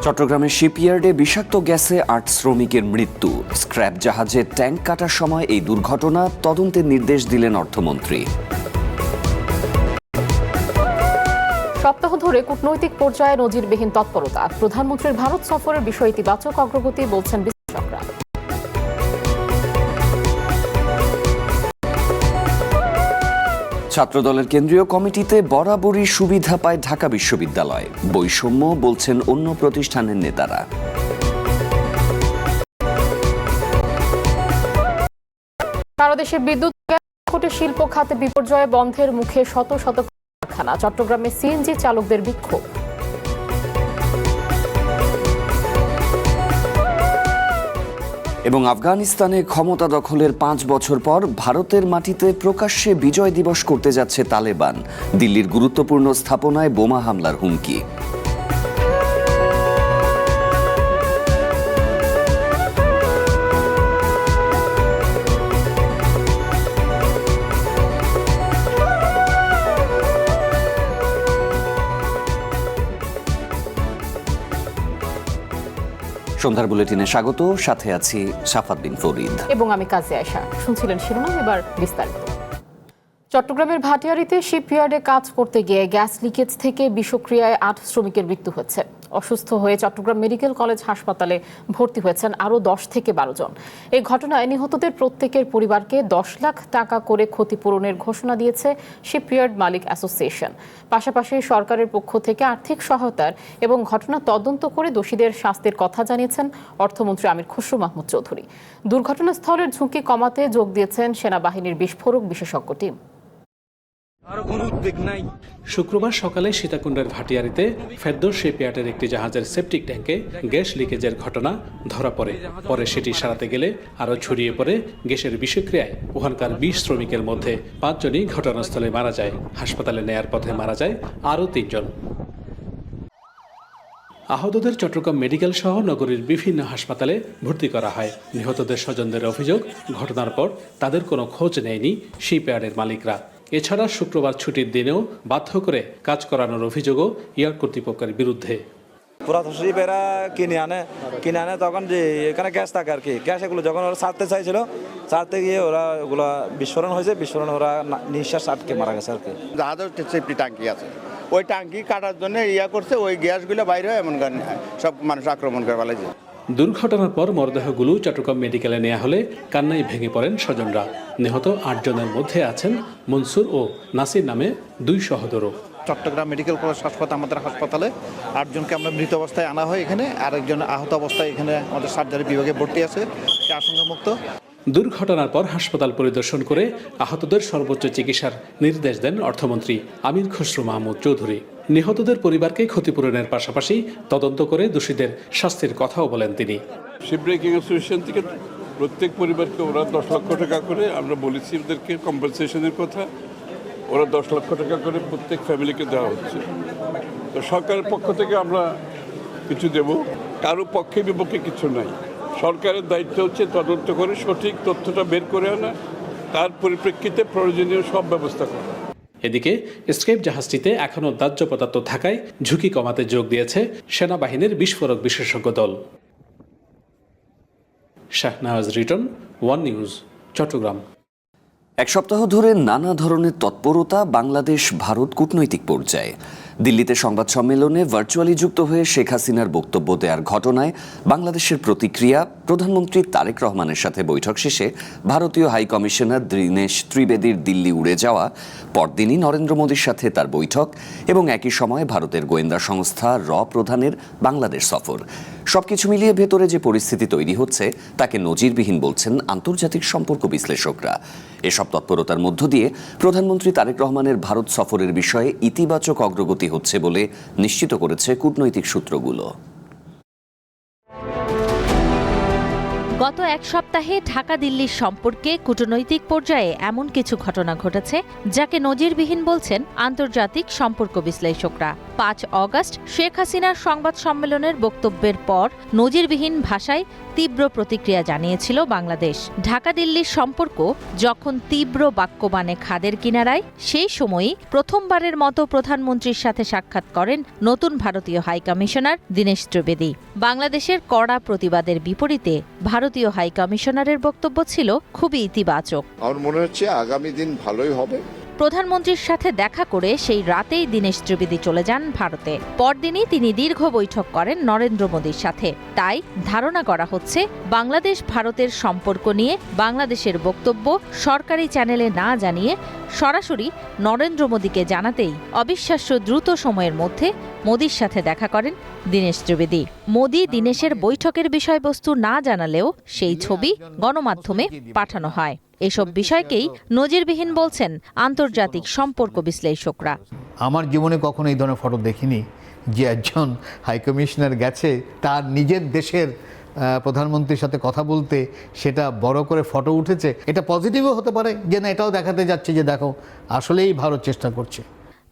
চট্টগ্রামের শিপইয়ার্ডে বিষাক্ত গ্যাসে ৮ শ্রমিকের মৃত্যু। স্ক্র্যাপ জাহাজে ট্যাঙ্ক কাটার সময় এই দুর্ঘটনা, তদন্তের নির্দেশ দিলেন অর্থমন্ত্রী। সপ্তাহ ধরে কূটনৈতিক পর্যায়ে নজিরবিহীন তৎপরতা। প্রধানমন্ত্রীর ভারত সফরের বিষয়ে ইতিবাচক অগ্রগতি বলছেন বিশ্লেষকরা। ছাত্রদলের কেন্দ্রীয় কমিটিতে বরাবরই সুবিধা পায় ঢাকা বিশ্ববিদ্যালয়, বৈষম্য বলছেন অন্য প্রতিষ্ঠানের নেতারা। সারা দেশে বিদ্যুৎ সংকটে শিল্প খাতে বিপর্যয়ে বন্ধের মুখে শত শত কারখানা। চট্টগ্রামে সিএনজি চালকদের বিক্ষোভ। এবং আফগানিস্তানে ক্ষমতা দখলের 5 বছর পর ভারতের মাটিতে প্রকাশ্যে বিজয় দিবস করতে যাচ্ছে তালেবান। দিল্লির গুরুত্বপূর্ণ স্থাপনায় বোমা হামলার হুমকি। সন্ধ্যার বুলেটিনে স্বাগত, সাথে আছি সাফাত বিন ফরিদ এবং আমি কাজী আয়েশা। শুনছিলেন শিরোনাম, এবার বিস্তারিত। চট্টগ্রামের ভাটিয়ারীতে শিপইয়ার্ডে কাজ করতে গিয়ে গ্যাস লিকেজ থেকে বিষক্রিয়ায় ৮ শ্রমিকের মৃত্যু হয়েছে। অসুস্থ হয়ে চট্টগ্রাম মেডিকেল কলেজ হাসপাতালে ভর্তি হয়েছেন আরও 10 থেকে 12 জন। এই ঘটনায় নিহতদের প্রত্যেকের পরিবারকে 10 লাখ টাকা করে ক্ষতিপূরণের ঘোষণা দিয়েছে শিপইয়ার্ড মালিক অ্যাসোসিয়েশন। পাশাপাশি সরকারের পক্ষ থেকে আর্থিক সহায়তার এবং ঘটনা তদন্ত করে দোষীদের শাস্তির কথা জানিয়েছেন অর্থমন্ত্রী আমির খসরু মাহমুদ চৌধুরী। দুর্ঘটনাস্থলের ঝুঁকি কমাতে যোগ দিয়েছেন সেনাবাহিনীর বিস্ফোরক বিশেষজ্ঞ টিম। শুক্রবার সকালে সীতাকুণ্ডের ভাটিয়ারীতে ফেরদৌস শিপইয়ার্ডের একটি জাহাজের সেপটিক ট্যাঙ্কে গ্যাস লিকেজের ঘটনা ধরা পড়ে। পরে সেটি সারাতে গেলে আরও ছড়িয়ে পড়ে গ্যাসের বিষক্রিয়ায় ওখানকার 20 শ্রমিকের মধ্যে 5 জনই ঘটনাস্থলে মারা যায়। হাসপাতালে নেয়ার পথে মারা যায় আরও 3 জন। আহতদের চট্টগ্রাম মেডিকেল সহ নগরীর বিভিন্ন হাসপাতালে ভর্তি করা হয়। নিহতদের স্বজনদের অভিযোগ, ঘটনার পর তাদের কোনো খোঁজ নেয়নি শিপইয়ার্ডের মালিকরা। এছাড়া শুক্রবার ছুটির দিনেও বাধ্য করে কাজ করানোর অভিযোগও ইয়ার্ড কর্তৃপক্ষের বিরুদ্ধে। পুরাতন শিপেরা কিনে আনে তখন যে এখানে গ্যাস থাকে আর কি, গ্যাস এগুলো যখন ওরা ছাড়তে চাইছিল, ছাড়তে গিয়ে ওরা ওগুলো বিস্ফোরণ হয়েছে, বিস্ফোরণ ওরা নিঃশ্বাস আটকে মারা গেছে আর কি। জাহাজের সেফটি ট্যাঙ্কি আছে, ওই ট্যাঙ্কি কাটার জন্য করছে, ওই গ্যাসগুলো বাইরে হয়, এমন সব মানুষ আক্রমণ করে ফেলেছে। দুর্ঘটনার পর মরদেহগুলো চট্টগ্রাম মেডিকেলে নেওয়া হলে কান্নায় ভেঙে পড়েন স্বজনরা। নিহত 8 জনের মধ্যে আছেন মনসুর ও নাসির নামে 2 সহোদরও। চট্টগ্রাম মেডিকেল কলেজ হাসপাতাল, আমাদের হাসপাতালে 8 জনকে আমরা মৃত অবস্থায় আনা হয় এখানে, আরেকজন আহত অবস্থায় এখানে আমাদের সার্জারি বিভাগে ভর্তি আছে, সে আশঙ্কামুক্ত। দুর্ঘটনার পর হাসপাতাল পরিদর্শন করে আহতদের সর্বোচ্চ চিকিৎসার নির্দেশ দেন অর্থমন্ত্রী আমির খসরু মাহমুদ চৌধুরী। নিহতদের পরিবারকে ক্ষতিপূরণের পাশাপাশি তদন্ত করে দোষীদের শাস্তির কথাও বলেন তিনি। শিপ ব্রেকিং অ্যাসোসিয়েশন থেকে প্রত্যেক পরিবারকে ওরা 10 লক্ষ টাকা করে, আমরা বলেছি ওদেরকে কম্পেনসেশনের কথা, ওরা 10 লক্ষ টাকা করে প্রত্যেক ফ্যামিলিকে দেওয়া হচ্ছে। তো সরকারের পক্ষ থেকে আমরা কিছু দেব, কারো পক্ষে বিপক্ষে কিছু নাই। সরকারের দায়িত্ব হচ্ছে তদন্ত করে সঠিক তথ্যটা বের করে আনা, তার পরিপ্রেক্ষিতে প্রয়োজনীয় সব ব্যবস্থা করা। এদিকে স্ক্র্যাপ জাহাজটিতে এখনও দাহ্য পদার্থ থাকায় ঝুঁকি কমাতে যোগ দিয়েছে সেনাবাহিনীর বিস্ফোরক বিশেষজ্ঞ দল। Shahnaz Riton, One News, Chattogram. এক সপ্তাহ ধরে নানা ধরনের তৎপরতা বাংলাদেশ ভারত কূটনৈতিক পর্যায়ে। দিল্লিতে সংবাদ সম্মেলনে ভার্চুয়ালি যুক্ত হয়ে শেখ হাসিনার বক্তব্য দেওয়ার ঘটনায় বাংলাদেশের প্রতিক্রিয়া, প্রধানমন্ত্রী তারেক রহমানের সাথে বৈঠক শেষে ভারতীয় হাই কমিশনার দীনেশ ত্রিবেদীর দিল্লি উড়ে যাওয়া, পরদিনই নরেন্দ্র মোদীর সাথে তার বৈঠক এবং একই সময়ে ভারতের গোয়েন্দা সংস্থা প্রধানের বাংলাদেশ সফর, সবকিছু মিলিয়ে ভেতরে যে পরিস্থিতি তৈরি হচ্ছে তাকে নজিরবিহীন বলছেন আন্তর্জাতিক সম্পর্ক বিশ্লেষকরা। এসব তৎপরতার মধ্য দিয়ে প্রধানমন্ত্রী তারেক রহমানের ভারত সফরের বিষয়ে ইতিবাচক অগ্রগতি হচ্ছে বলে নিশ্চিত করেছে কূটনৈতিক সূত্রগুলো। গত এক সপ্তাহে ঢাকা দিল্লির সম্পর্কে কূটনৈতিক পর্যায়ে এমন কিছু ঘটনা ঘটেছে যাকে নজিরবিহীন বলছেন আন্তর্জাতিক সম্পর্ক বিশ্লেষকরা। ৫ অগস্ট শেখ হাসিনার সংবাদ সম্মেলনের বক্তব্যের পর নজিরবিহীন ভাষায় তীব্র প্রতিক্রিয়া জানিয়েছিল বাংলাদেশ। ঢাকা দিল্লির সম্পর্ক যখন তীব্র বাক্যবাণে খাদের কিনারায়, সেই সময়ই প্রথমবারের মতো প্রধানমন্ত্রীর সাথে সাক্ষাৎ করেন নতুন ভারতীয় হাইকমিশনার দীনেশ ত্রিবেদী। বাংলাদেশের কড়া প্রতিবাদের বিপরীতে ভারতীয় হাইকমিশনারের বক্তব্য ছিল খুবই ইতিবাচক। আমার মনে হচ্ছে আগামী দিন ভালোই হবে। প্রধানমন্ত্রীর সাথে দেখা করে সেই রাতেই দীনেশ ত্রিবেদী চলে যান ভারতে। পরদিনই তিনি দীর্ঘ বৈঠক করেন নরেন্দ্র মোদীর সাথে। তাই ধারণা করা হচ্ছে বাংলাদেশ ভারতের সম্পর্ক নিয়ে বাংলাদেশের বক্তব্য সরকারি চ্যানেলে না জানিয়ে সরাসরি নরেন্দ্র মোদীকে জানাতেই অবিশ্বাস্য দ্রুত সময়ের মধ্যে মোদীর সাথে দেখা করেন দীনেশ ত্রিবেদী। মোদী দীনেশের বৈঠকের বিষয়বস্তু না জানালেও সেই ছবি গণমাধ্যমে পাঠানো হয়। এসব বিষয়কেই নজিরবিহীন বলছেন আন্তর্জাতিক সম্পর্ক বিশ্লেষকরা। আমার জীবনে কখনো এই ধরনের ফটো দেখিনি যে একজন হাইকমিশনার গেছে তার নিজের দেশের প্রধানমন্ত্রীর সাথে কথা বলতে, সেটা বড় করে ফটো উঠেছে। এটা পজিটিভও হতে পারে যে না, এটাও দেখাতে যাচ্ছে যে দেখো আসলেই ভারত চেষ্টা করছে।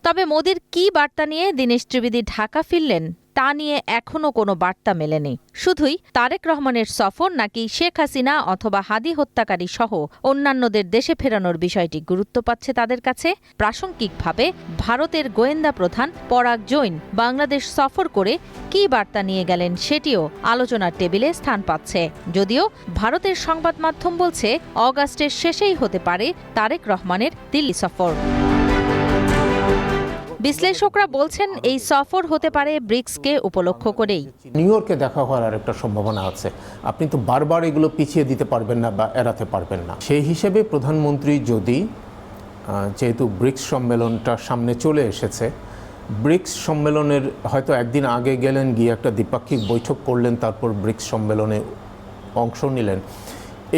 তবে মোদির কী বার্তা নিয়ে দীনেশ ত্রিবেদী ঢাকা ফিরলেন তা নিয়ে এখনও কোনো বার্তা মেলেনি। শুধুই তারেক রহমানের সফর নাকি শেখ হাসিনা অথবা হাদি হত্যাকারী সহ অন্যান্যদের দেশে ফেরানোর বিষয়টি গুরুত্ব পাচ্ছে তাদের কাছে। প্রাসঙ্গিকভাবে ভারতের গোয়েন্দা প্রধান পরাগ জৈন বাংলাদেশ সফর করে কী বার্তা নিয়ে গেলেন সেটিও আলোচনার টেবিলে স্থান পাচ্ছে। যদিও ভারতের সংবাদ মাধ্যম বলছে অগাস্টের শেষেই হতে পারে তারেক রহমানের দিল্লি সফর। বিশ্লেষকরা বলছেন এই সফর হতে পারে ব্রিক্সকে উপলক্ষ করেই। নিউ ইয়র্কে দেখা করার একটা সম্ভাবনা আছে। আপনি তো বারবার এগুলো পিছিয়ে দিতে পারবেন না বা এড়াতে পারবেন না। সেই হিসেবে প্রধানমন্ত্রী যদি, যেহেতু ব্রিক্স সম্মেলনটা সামনে চলে এসেছে, ব্রিক্স সম্মেলনের হয়তো একদিন আগে গেলেন, গিয়ে একটা দ্বিপাক্ষিক বৈঠক করলেন, তারপর ব্রিক্স সম্মেলনে অংশ নিলেন,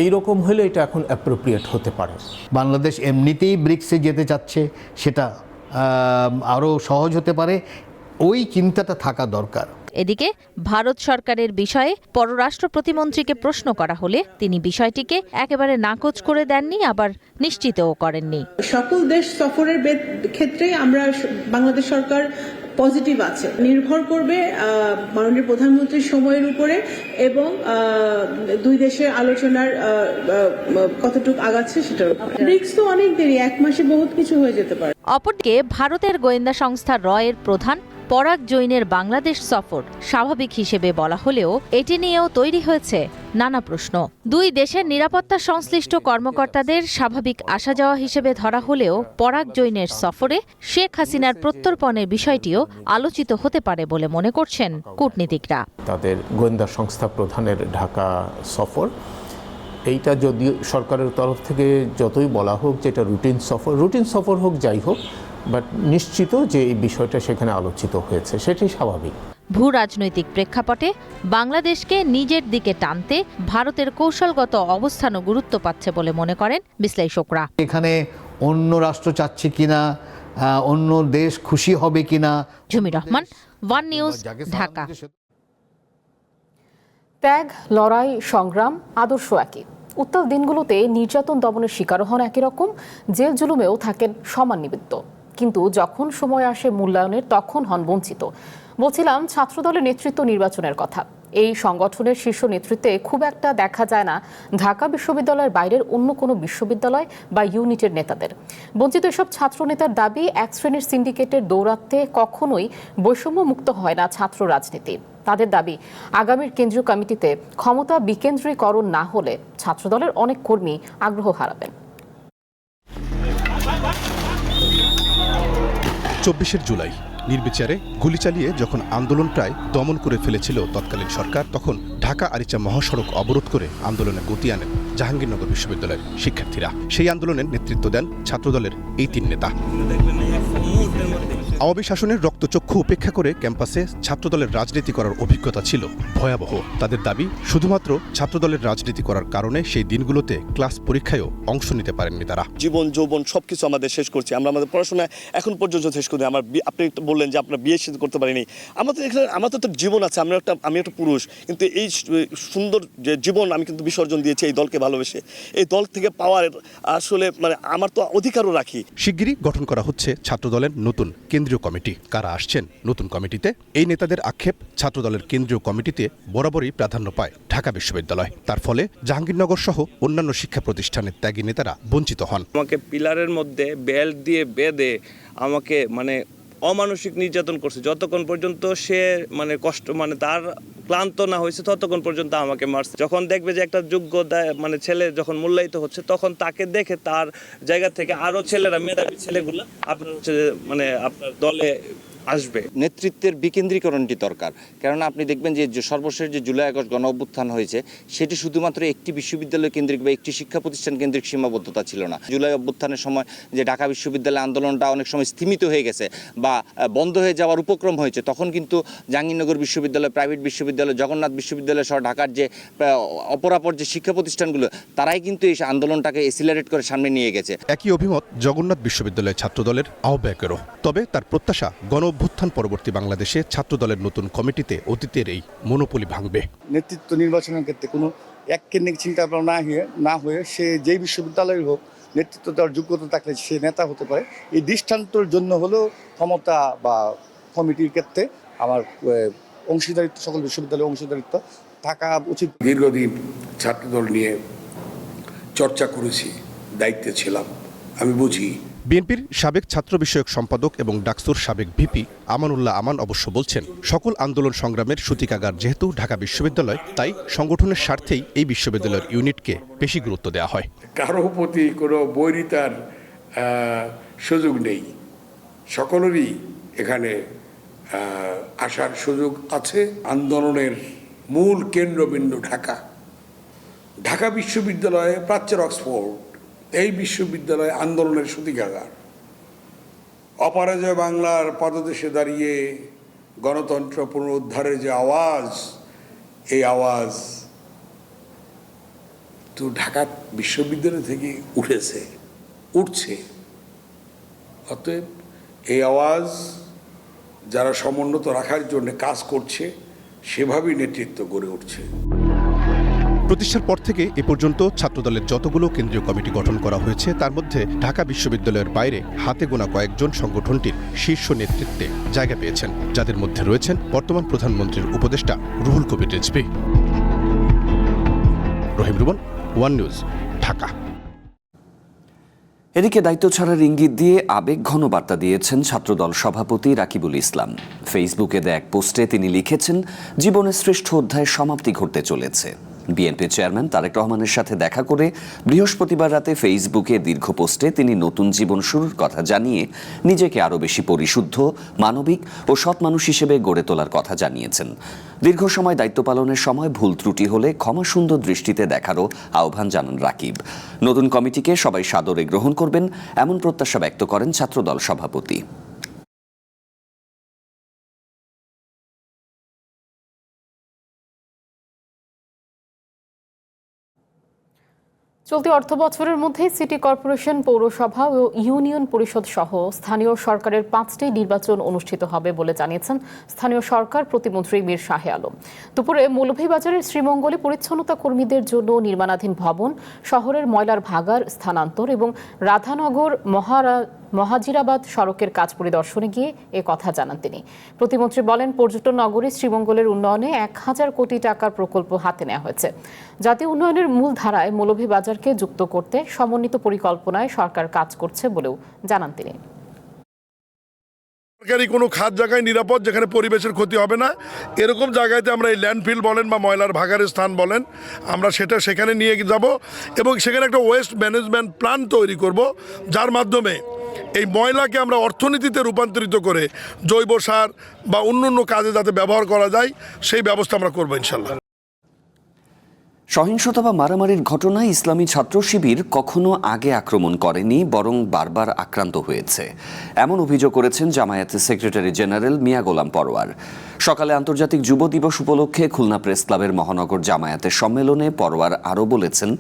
এইরকম হলে এটা এখন অ্যাপ্রোপ্রিয়েট হতে পারে। বাংলাদেশ এমনিতেই ব্রিক্সে যেতে চাচ্ছে, সেটা আরও সহজ হতে পারে, ওই চিন্তাটা থাকা দরকার। এদিকে ভারত সরকারের বিষয়ে পররাষ্ট্র প্রতিমন্ত্রীকে প্রশ্ন করা হলে তিনি বিষয়টিকে একেবারে নাকচ করে দেননি, আবার নিশ্চিতও করেননি। সকল দেশ সফরের ক্ষেত্রে আমরা বাংলাদেশ সরকার পজিটিভ আছে। নির্ভর করবে মাননীয় প্রধানমন্ত্রীর সময়ের উপরে এবং দুই দেশের আলোচনার কতটুকু আগাচ্ছে সেটার উপরে। ব্রিক্স তো অনেক দেরি, 1 মাসে বহুত কিছু হয়ে যেতে পারে। অপরদিকে ভারতের গোয়েন্দা সংস্থা রয়ের প্রধান পরাগ জৈনের বাংলাদেশ সফর স্বাভাবিক হিসেবে বলা হলেও এটি নিয়েও তৈরি হয়েছে নানা প্রশ্ন। দুই দেশের নিরাপত্তা সংশ্লিষ্ট কর্মকর্তাদের স্বাভাবিক আসা যাওয়া হিসেবে ধরা হলেও পরাগ জৈনের সফরে শেখ হাসিনার প্রত্যর্পণের বিষয়টিও আলোচিত হতে পারে বলে মনে করছেন কূটনীতিকরা। তাদের গোয়েন্দা সংস্থা প্রধানের ঢাকা সফর, এইটা যদি সরকারের তরফ থেকে যতই বলা হোক যে এটা রুটিন সফর হোক, যাই হোক, বাট নিশ্চিত যে এই বিষয়টা সেখানে আলোচিত হয়েছে, সেটাই স্বাভাবিক। ভূ রাজনৈতিক প্রেক্ষাপটে বাংলাদেশকে নিজের দিকে টানতে ভারতের কৌশলগত অবস্থানও গুরুত্ব পাচ্ছে বলে মনে করেন বিশ্লেষকরা। এখানে অন্য রাষ্ট্র চাচ্ছে কিনা, অন্য দেশ খুশি হবে কিনা। ঝুমি রহমান, ওয়ান নিউজ, ঢাকা। ত্যাগ, লড়াই, সংগ্রাম, আদর্শ একই। উত্তাল দিনগুলোতে নির্যাতন দমনের শিকার হন একই রকম, জেল জুলুমেও থাকেন সমান নিমিত্ত। কিন্তু যখন সময় আসে মূল্যায়নের, তখন হন বঞ্চিত। বলছিলাম ছাত্রদলের নেতৃত্ব নির্বাচনের কথা। এই সংগঠনের শীর্ষ নেতৃত্বে খুব একটা দেখা যায় না ঢাকা বিশ্ববিদ্যালয়ের বাইরের অন্য কোনো বিশ্ববিদ্যালয় বা ইউনিটের নেতাদের। বঞ্চিত এসব ছাত্র নেতার দাবি, এক শ্রেণীর সিন্ডিকেটের দৌরাত্মে কখনোই বৈষম্য মুক্ত হয় না ছাত্র রাজনীতি। তাদের দাবি, আগামীর কেন্দ্রীয় কমিটিতে ক্ষমতা বিকেন্দ্রীকরণ না হলে ছাত্রদলের অনেক কর্মী আগ্রহ হারাবেন। 24 জুলাই নির্বিচারে গুলি চালিয়ে যখন আন্দোলন প্রায় দমন করে ফেলেছিল তৎকালীন সরকার, তখন ঢাকা আরিচা মহাসড়ক অবরোধ করে আন্দোলনে গতি আনেন জাহাঙ্গীরনগর বিশ্ববিদ্যালয়ের শিক্ষার্থীরা। সেই আন্দোলনের নেতৃত্ব দেন ছাত্রদলের এই 3 নেতা। আওয়ামী শাসনের রক্তচক্ষু উপেক্ষা করে ক্যাম্পাসে ছাত্রদলের রাজনীতি করার অভিজ্ঞতা ছিল ভয়াবহ। তাদের দাবি, শুধুমাত্র ছাত্রদলের রাজনীতি করার কারণে সেই দিনগুলোতে ক্লাস পরীক্ষায়ও অংশ নিতে পারেননি তারা। জীবন যৌবন সবকিছু আমাদের শেষ করছি, আমরা আমাদের পড়াশোনা এখন পর্যন্ত শেষ করি। আপনি বললেন বললেন যে আপনারা বিয়ে সাথে করতে পারিনি, আমাদের তো জীবন আছে, আমি একটা পুরুষ, কিন্তু এই সুন্দর যে জীবন আমি কিন্তু বিসর্জন দিয়েছি এই দলকে ভালোবেসে। এই দল থেকে পাওয়ার আসলে মানে আমার তো অধিকারও রাখি। শিগগিরই গঠন করা হচ্ছে ছাত্রদলের নতুন কেন্দ্রীয় কমিটি। কারা আসছেন নতুন কমিটিতে? এই নেতাদের আক্ষেপ, ছাত্রদলের কেন্দ্রীয় কমিটিতে বরাবরই প্রাধান্য পায় ঢাকা বিশ্ববিদ্যালয়। তার ফলে জাহাঙ্গীরনগর সহ অন্যান্য শিক্ষা প্রতিষ্ঠানের ত্যাগী নেতারা বঞ্চিত হন। আমাকে পিলারের মধ্যে বেল্ট দিয়ে বেঁধে আমাকে মানে অমানসিক নির্যাতন করছে, যতক্ষণ পর্যন্ত সে মানে কষ্ট মানে তার ক্লান্ত না হয়েছে ততক্ষণ পর্যন্ত আমাকে মারছে। যখন দেখবে যে একটা যোগ্য মানে ছেলে যখন মূল্যায়িত হচ্ছে, তখন তাকে দেখে তার জায়গা থেকে আরো ছেলেরা, মেধাবী ছেলেগুলো আপনার হচ্ছে মানে আপনার দলে আসবে। নেতৃত্বের বিকেন্দ্রীকরণটি দরকার, কেননা আপনি দেখবেন যে সর্বশেষ যে জুলাই আগস্ট গণ অভ্যুত্থান হয়েছে সেটি শুধুমাত্র একটি বিশ্ববিদ্যালয় কেন্দ্রিক বা একটি শিক্ষা প্রতিষ্ঠান কেন্দ্রিক সীমাবদ্ধতা ছিল না। জুলাই অভ্যুত্থানের সময় যে ঢাকা বিশ্ববিদ্যালয় আন্দোলনটা অনেক সময় স্তিমিত হয়ে গেছে বা বন্ধ হয়ে যাওয়ার উপক্রম হয়েছে, তখন কিন্তু জাহাঙ্গীরনগর বিশ্ববিদ্যালয়, প্রাইভেট বিশ্ববিদ্যালয়, জগন্নাথ বিশ্ববিদ্যালয় সহ ঢাকার যে অপরাপর যে শিক্ষা প্রতিষ্ঠানগুলো, তারাই কিন্তু এই আন্দোলনটাকে এসিলারেট করে সামনে নিয়ে গেছে। একই অভিমত জগন্নাথ বিশ্ববিদ্যালয় ছাত্রদলের আহ্বায়কেরও। তবে তার প্রত্যাশা গণ অভ্যুত্থান পরবর্তী বাংলাদেশে ছাত্রদলের নতুন কমিটিতে অতীতের এই মনোপলি ভাঙবে। নেতৃত্ব নির্বাচনের ক্ষেত্রে কোনো এককেন্দ্রিক চিন্তা ভাবনা না হয়ে সে যেই বিশ্ববিদ্যালয়ের হোক, নেতৃত্ব দেওয়ার যোগ্যতা থাকলে সে নেতা হতে পারে। এই দৃষ্টান্তর জন্য হলো ক্ষমতা বা কমিটির ক্ষেত্রে আমার অংশীদারিত্ব, সকল বিশ্ববিদ্যালয়ের অংশীদারিত্ব থাকা উচিত। দীর্ঘদিন ছাত্রদল নিয়ে চর্চা করেছি, দায়িত্বে ছিলাম, আমি বুঝি। বিএনপির সাবেক ছাত্র বিষয়ক সম্পাদক এবং ডাকসুর সাবেক ভিপি আমানুল্লাহ আমান অবশ্য বলছেন, সকল আন্দোলন সংগ্রামের সূতিকাগার যেহেতু ঢাকা বিশ্ববিদ্যালয়, তাই সংগঠনের স্বার্থেই এই বিশ্ববিদ্যালয়ের ইউনিটকে বেশি গুরুত্ব দেওয়া হয়। কারো প্রতি কোনো বৈরিতার সুযোগ নেই, সকলেরই এখানে আসার সুযোগ আছে। আন্দোলনের মূল কেন্দ্রবিন্দু ঢাকা বিশ্ববিদ্যালয়ে প্রাচ্যের অক্সফোর্ড, এই বিশ্ববিদ্যালয় আন্দোলনের সূতিকাগার। অপরাজয় বাংলার পদদেশে দাঁড়িয়ে গণতন্ত্র পুনরুদ্ধারের যে আওয়াজ, এই আওয়াজ তো ঢাকা বিশ্ববিদ্যালয় থেকে উঠছে। অতএব এই আওয়াজ যারা সমুন্নত রাখার জন্য কাজ করছে, সেভাবেই নেতৃত্ব গড়ে উঠছে। প্রতিষ্ঠার পর থেকে এ পর্যন্ত ছাত্রদলের যতগুলো কেন্দ্রীয় কমিটি গঠন করা হয়েছে, তার মধ্যে ঢাকা বিশ্ববিদ্যালয়ের বাইরে হাতে গোনা কয়েকজন সংগঠনটির শীর্ষ নেতৃত্বে জায়গা পেয়েছেন, যাদের মধ্যে রয়েছেন বর্তমান প্রধানমন্ত্রীর উপদেষ্টা রুহুল কবির রিজভী। রহিম রুবন, ওয়ান নিউজ, ঢাকা। এদিকে দায়িত্ব ছাড়ার ইঙ্গিত দিয়ে আবেগঘন বার্তা দিয়েছেন ছাত্রদল সভাপতি রাকিবুল ইসলাম। ফেসবুকে দেয়া এক পোস্টে তিনি লিখেছেন, জীবনের শ্রেষ্ঠ অধ্যায়ের সমাপ্তি ঘটতে চলেছে। বিএনপি চেয়ারম্যান তারেক রহমানের সাথে দেখা করে বৃহস্পতিবার রাতে ফেসবুকে দীর্ঘ পোস্টে তিনি নতুন জীবন শুরুর কথা জানিয়ে নিজেকে আরও বেশি পরিশুদ্ধ, মানবিক ও সৎ মানুষ হিসেবে গড়ে তোলার কথা জানিয়েছেন। দীর্ঘ সময় দায়িত্ব পালনের সময় ভুল ত্রুটি হলে ক্ষমা সুন্দর দৃষ্টিতে দেখারও আহ্বান জানান রাকিব। নতুন কমিটিকে সবাই সাদরে গ্রহণ করবেন, এমন প্রত্যাশা ব্যক্ত করেন ছাত্রদল সভাপতি। চলতি অর্থ বছরের মধ্যে সিটি কর্পোরেশন, পৌরসভা ও ইউনিয়ন পরিষদ সহ স্থানীয় সরকারের 5টি নির্বাচন অনুষ্ঠিত হবে বলে জানিয়েছেন স্থানীয় সরকার প্রতিমন্ত্রী মীর শাহে আলম। দুপুরে মৌলভীবাজারের শ্রীমঙ্গলে পরিচ্ছন্নতা কর্মীদের জন্য নির্মাণাধীন ভবন, শহরের ময়লার ভাগার স্থানান্তর এবং রাধানগর মহাজিরাবাদ সড়কের কাজ পরিদর্শনে গিয়ে এ কথা জানান তিনি। প্রতিমন্ত্রী বলেন, পর্যটন নগরী শ্রীমঙ্গলের উন্নয়নে 1000 কোটি টাকার প্রকল্প হাতে নেওয়া হয়েছে। জাতীয় উন্নয়নের মূল ধারায় মৌলভীবাজারকে যুক্ত করতে সমন্বিত পরিকল্পনায় সরকার কাজ করছে বলেও জানান তিনি। সরকারি কোনো খাদ জায়গায় নিরাপদ, যেখানে পরিবেশের ক্ষতি হবে না, এরকম জায়গাতে আমরা এই ল্যান্ডফিল বলেন বা ময়লার ভাগারের স্থান বলেন, আমরা সেখানে নিয়ে যাব এবং সেখানে একটা ওয়েস্ট ম্যানেজমেন্ট প্ল্যান তৈরি করব, যার মাধ্যমে এই ময়লাকে আমরা অর্থনীতিতে রূপান্তরিত করে জৈব সার বা অন্য কাজে যাতে ব্যবহার করা যায়, সেই ব্যবস্থা আমরা করবো ইনশাল্লাহ। সহিংসতা বা মারামারির ঘটনায় ইসলামী ছাত্র শিবির কখনো আগে আক্রমণ করেনি, বরং বারবার আক্রান্ত হয়েছে, এমন অভিযোগ করেছেন জামায়াতের সেক্রেটারি জেনারেল মিয়া গোলাম পরোয়ার। সকালে আন্তর্জাতিক যুব দিবস উপলক্ষে খুলনা প্রেস ক্লাবের মহানগর জামায়াতের সম্মেলনে পরোয়ার আরও বলেছেন,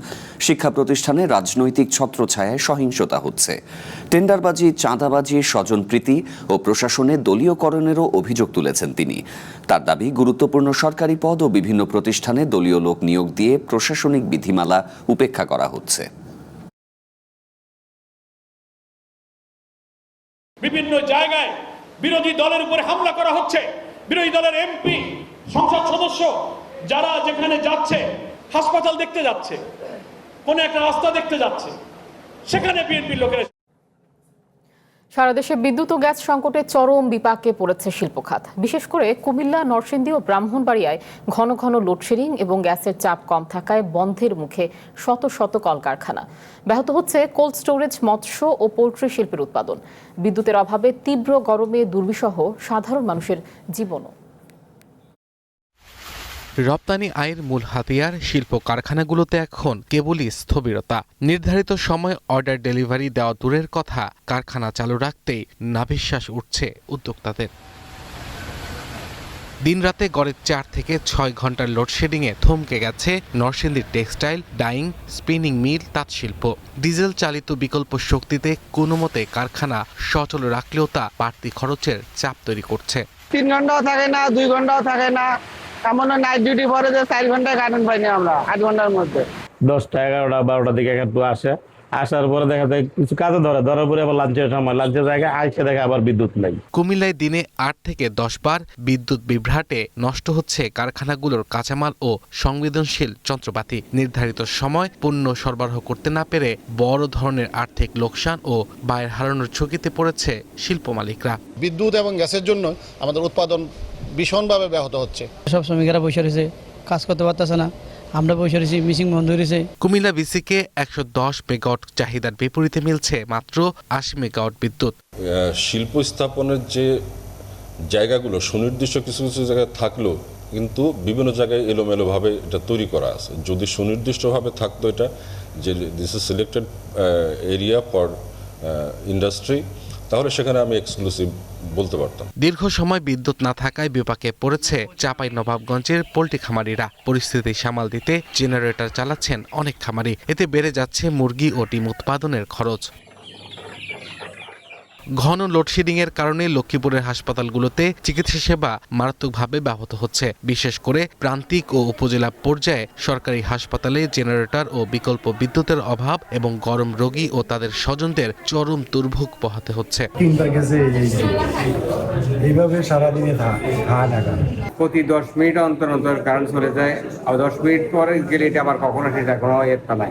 শিক্ষা প্রতিষ্ঠানে রাজনৈতিক ছত্রছায়ায় সহিংসতা হচ্ছে। টেন্ডারবাজি, চাঁদাবাজি, স্বজনপ্রীতি ও প্রশাসনে দলীয়করণেরও অভিযোগ তুলেছেন তিনি। তার দাবি, গুরুত্বপূর্ণ সরকারি পদ ও বিভিন্ন প্রতিষ্ঠানে দলীয় লোক নিয়োগ দিয়ে প্রশাসনিক বিধিমালা উপেক্ষা করা হচ্ছে। বিভিন্ন জায়গায় বিরোধী দলের উপরে হামলা করা হচ্ছে। বিরোধী দলের এমপি, সংসদ সদস্য যারা যেখানে যাচ্ছে, হাসপাতাল দেখতে যাচ্ছে, কোনো একটা রাস্তা দেখতে যাচ্ছে, সেখানে বিএনপির লোকেরা। সারা দেশে বিদ্যুৎ ও গ্যাস সংকটে চরম বিপাকে পড়েছে শিল্প খাত। বিশেষ করে কুমিল্লা, নরসিংদী ও ব্রাহ্মণবাড়িয়ায় ঘন ঘন লোডশেডিং এবং গ্যাসের চাপ কম থাকায় বন্ধের মুখে শত শত কলকারখানা। ব্যাহত হচ্ছে কোল্ড স্টোরেজ, মৎস্য ও পোল্ট্রি শিল্পের উৎপাদন। বিদ্যুতের অভাবে তীব্র গরমে দুর্বিষহ সাধারণ মানুষের জীবনও। রপ্তানি আয়ের মূল হাতিয়ার শিল্প কারখানাগুলোতে এখন কেবলই স্থবিরতা। নির্ধারিত সময় অর্ডার ডেলিভারি দেওয়া দূরের কথা, কারখানা চালু রাখতেই নাভিশ্বাস উঠছে উদ্যোক্তাদের। দিনরাতে গড়ে 4 থেকে 6 ঘন্টার লোডশেডিংয়ে থমকে গেছে নরসিংদীর টেক্সটাইল, ডাইং, স্পিনিং মিল, তাঁত শিল্প। ডিজেল চালিত বিকল্প শক্তিতে কোনো মতে কারখানা সচল রাখলেও তা বাড়তি খরচের চাপ তৈরি করছে। 3 ঘন্টাও থাকে না, 2 ঘন্টাও থাকে না, এমন নাইট ডিউটি পরে যে 4 ঘন্টায় কারেন্ট পাইনি আমরা 8 ঘন্টার মধ্যে। 10টা, 11টা, 12টার দিকে একটু আসে, আসার পরে দেখা যায় কিছু কাজে ধরার পরে আবার লাঞ্চের সময়, লাঞ্চের জায়গায় আইসে দেখা আবার বিদ্যুৎ নেই। কুমিল্লায় দিনে 8 থেকে 10 বার বিদ্যুৎ বিভ্রাটে নষ্ট হচ্ছে কারখানাগুলোর কাঁচামাল ও সংবেদনশীল যন্ত্রপাতি। নির্ধারিত সময় পণ্য সরবরাহ করতে না পেরে বড় ধরনের আর্থিক লোকসান ও ব্যয় হারানোর ঝুঁকিতে পড়েছে শিল্প মালিকরা। বিদ্যুৎ এবং গ্যাসের জন্য আমাদের উৎপাদন ভীষণভাবে ব্যাহত হচ্ছে। সব শ্রমিকেরা বসে রয়েছে, কাজ করতে পারতেছে না, আমরা বসে রয়েছি, মিসিং বন্ধ হয়েছে। কুমিল্লা বিসিকে 110 মেগাওয়াট চাহিদার বিপরীতে মিলছে মাত্র 80 মেগাওয়াট বিদ্যুৎ। শিল্প স্থাপনের যে জায়গাগুলো সুনির্দিষ্ট কিছু কিছু জায়গায় থাকলেও কিন্তু বিভিন্ন জায়গায় এলোমেলোভাবে এটা তৈরি করা আছে। যদি সুনির্দিষ্টভাবে থাকতো এটা যে this is selected area for industry, তাহলে সেখানে আমি এক্সক্লুসিভ বলতে পারতাম। দীর্ঘ সময় বিদ্যুৎ না থাকায় বিপাকে পড়েছে চাঁপাইনবাবগঞ্জের পোল্ট্রি খামারিরা। পরিস্থিতি সামাল দিতে জেনারেটর চালাচ্ছেন অনেক খামারি। এতে বেড়ে যাচ্ছে মুরগি ও ডিম উৎপাদনের খরচ। ঘন লোডশেডিংয়ের কারণে লক্ষ্মীপুরের হাসপাতালগুলোতে চিকিৎসা সেবা মারাত্মকভাবে ব্যাহত হচ্ছে। বিশেষ করে প্রান্তিক ও উপজেলা পর্যায়ে সরকারি হাসপাতালে জেনারেটর ও বিকল্প বিদ্যুতের অভাব এবং গরম রোগী ও তাদের স্বজনদের চরম দুর্ভোগ পোহাতে হচ্ছে। এইভাবে সারাদিনে প্রতি 10 মিনিট অন্তর অন্তর কারেন্ট চলে যায়, আর 10 মিনিট পরে গেলে এটা আবার কখনো সেটা কোনো এরটা নাই।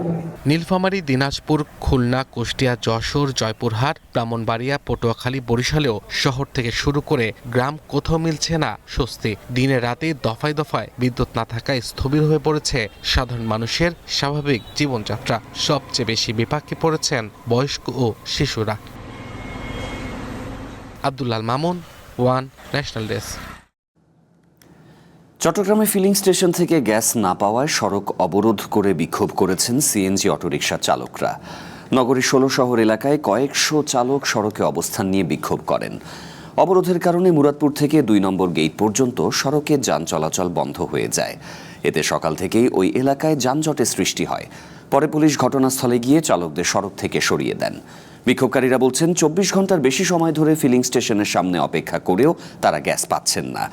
নীলফামারী, দিনাজপুর, খুলনা, কুষ্টিয়া, যশোর, জয়পুরহাট, ব্রাহ্মণবাড়িয়া, পটুয়াখালী, বরিশালেও শহর থেকে শুরু করে গ্রাম কোথাও মিলছে না স্বস্তি। দিনে রাতে দফায় দফায় বিদ্যুৎ না থাকায় স্থবির হয়ে পড়েছে সাধারণ মানুষের স্বাভাবিক জীবনযাত্রা। সবচেয়ে বেশি বিপাকে পড়েছেন বয়স্ক ও শিশুরা। আব্দুল্লাল মামুন, ওয়ান ন্যাশনাল ডেস্ক। চট্টগ্রামে ফিলিং স্টেশন থেকে গ্যাস না পাওয়ায় সড়ক অবরোধ করে বিক্ষোভ করেছেন সিএনজি অটোরিকশা চালকরা। নগরীর 16 শহর এলাকায় কয়েকশো চালক সড়কে অবস্থান নিয়ে বিক্ষোভ করেন। অবরোধের কারণে মুরাদপুর থেকে 2 নম্বর গেট পর্যন্ত সড়কে যান চলাচল বন্ধ হয়ে যায়। এতে সকাল থেকেই ওই এলাকায় যানজটের সৃষ্টি হয়। পরে পুলিশ ঘটনাস্থলে গিয়ে চালকদের সড়ক থেকে সরিয়ে দেন। বিক্ষোভকারীরা বলছেন 24 ঘন্টার বেশি সময় ধরে ফিলিং স্টেশনের সামনে অপেক্ষা করেও তারা গ্যাস পাচ্ছেন না।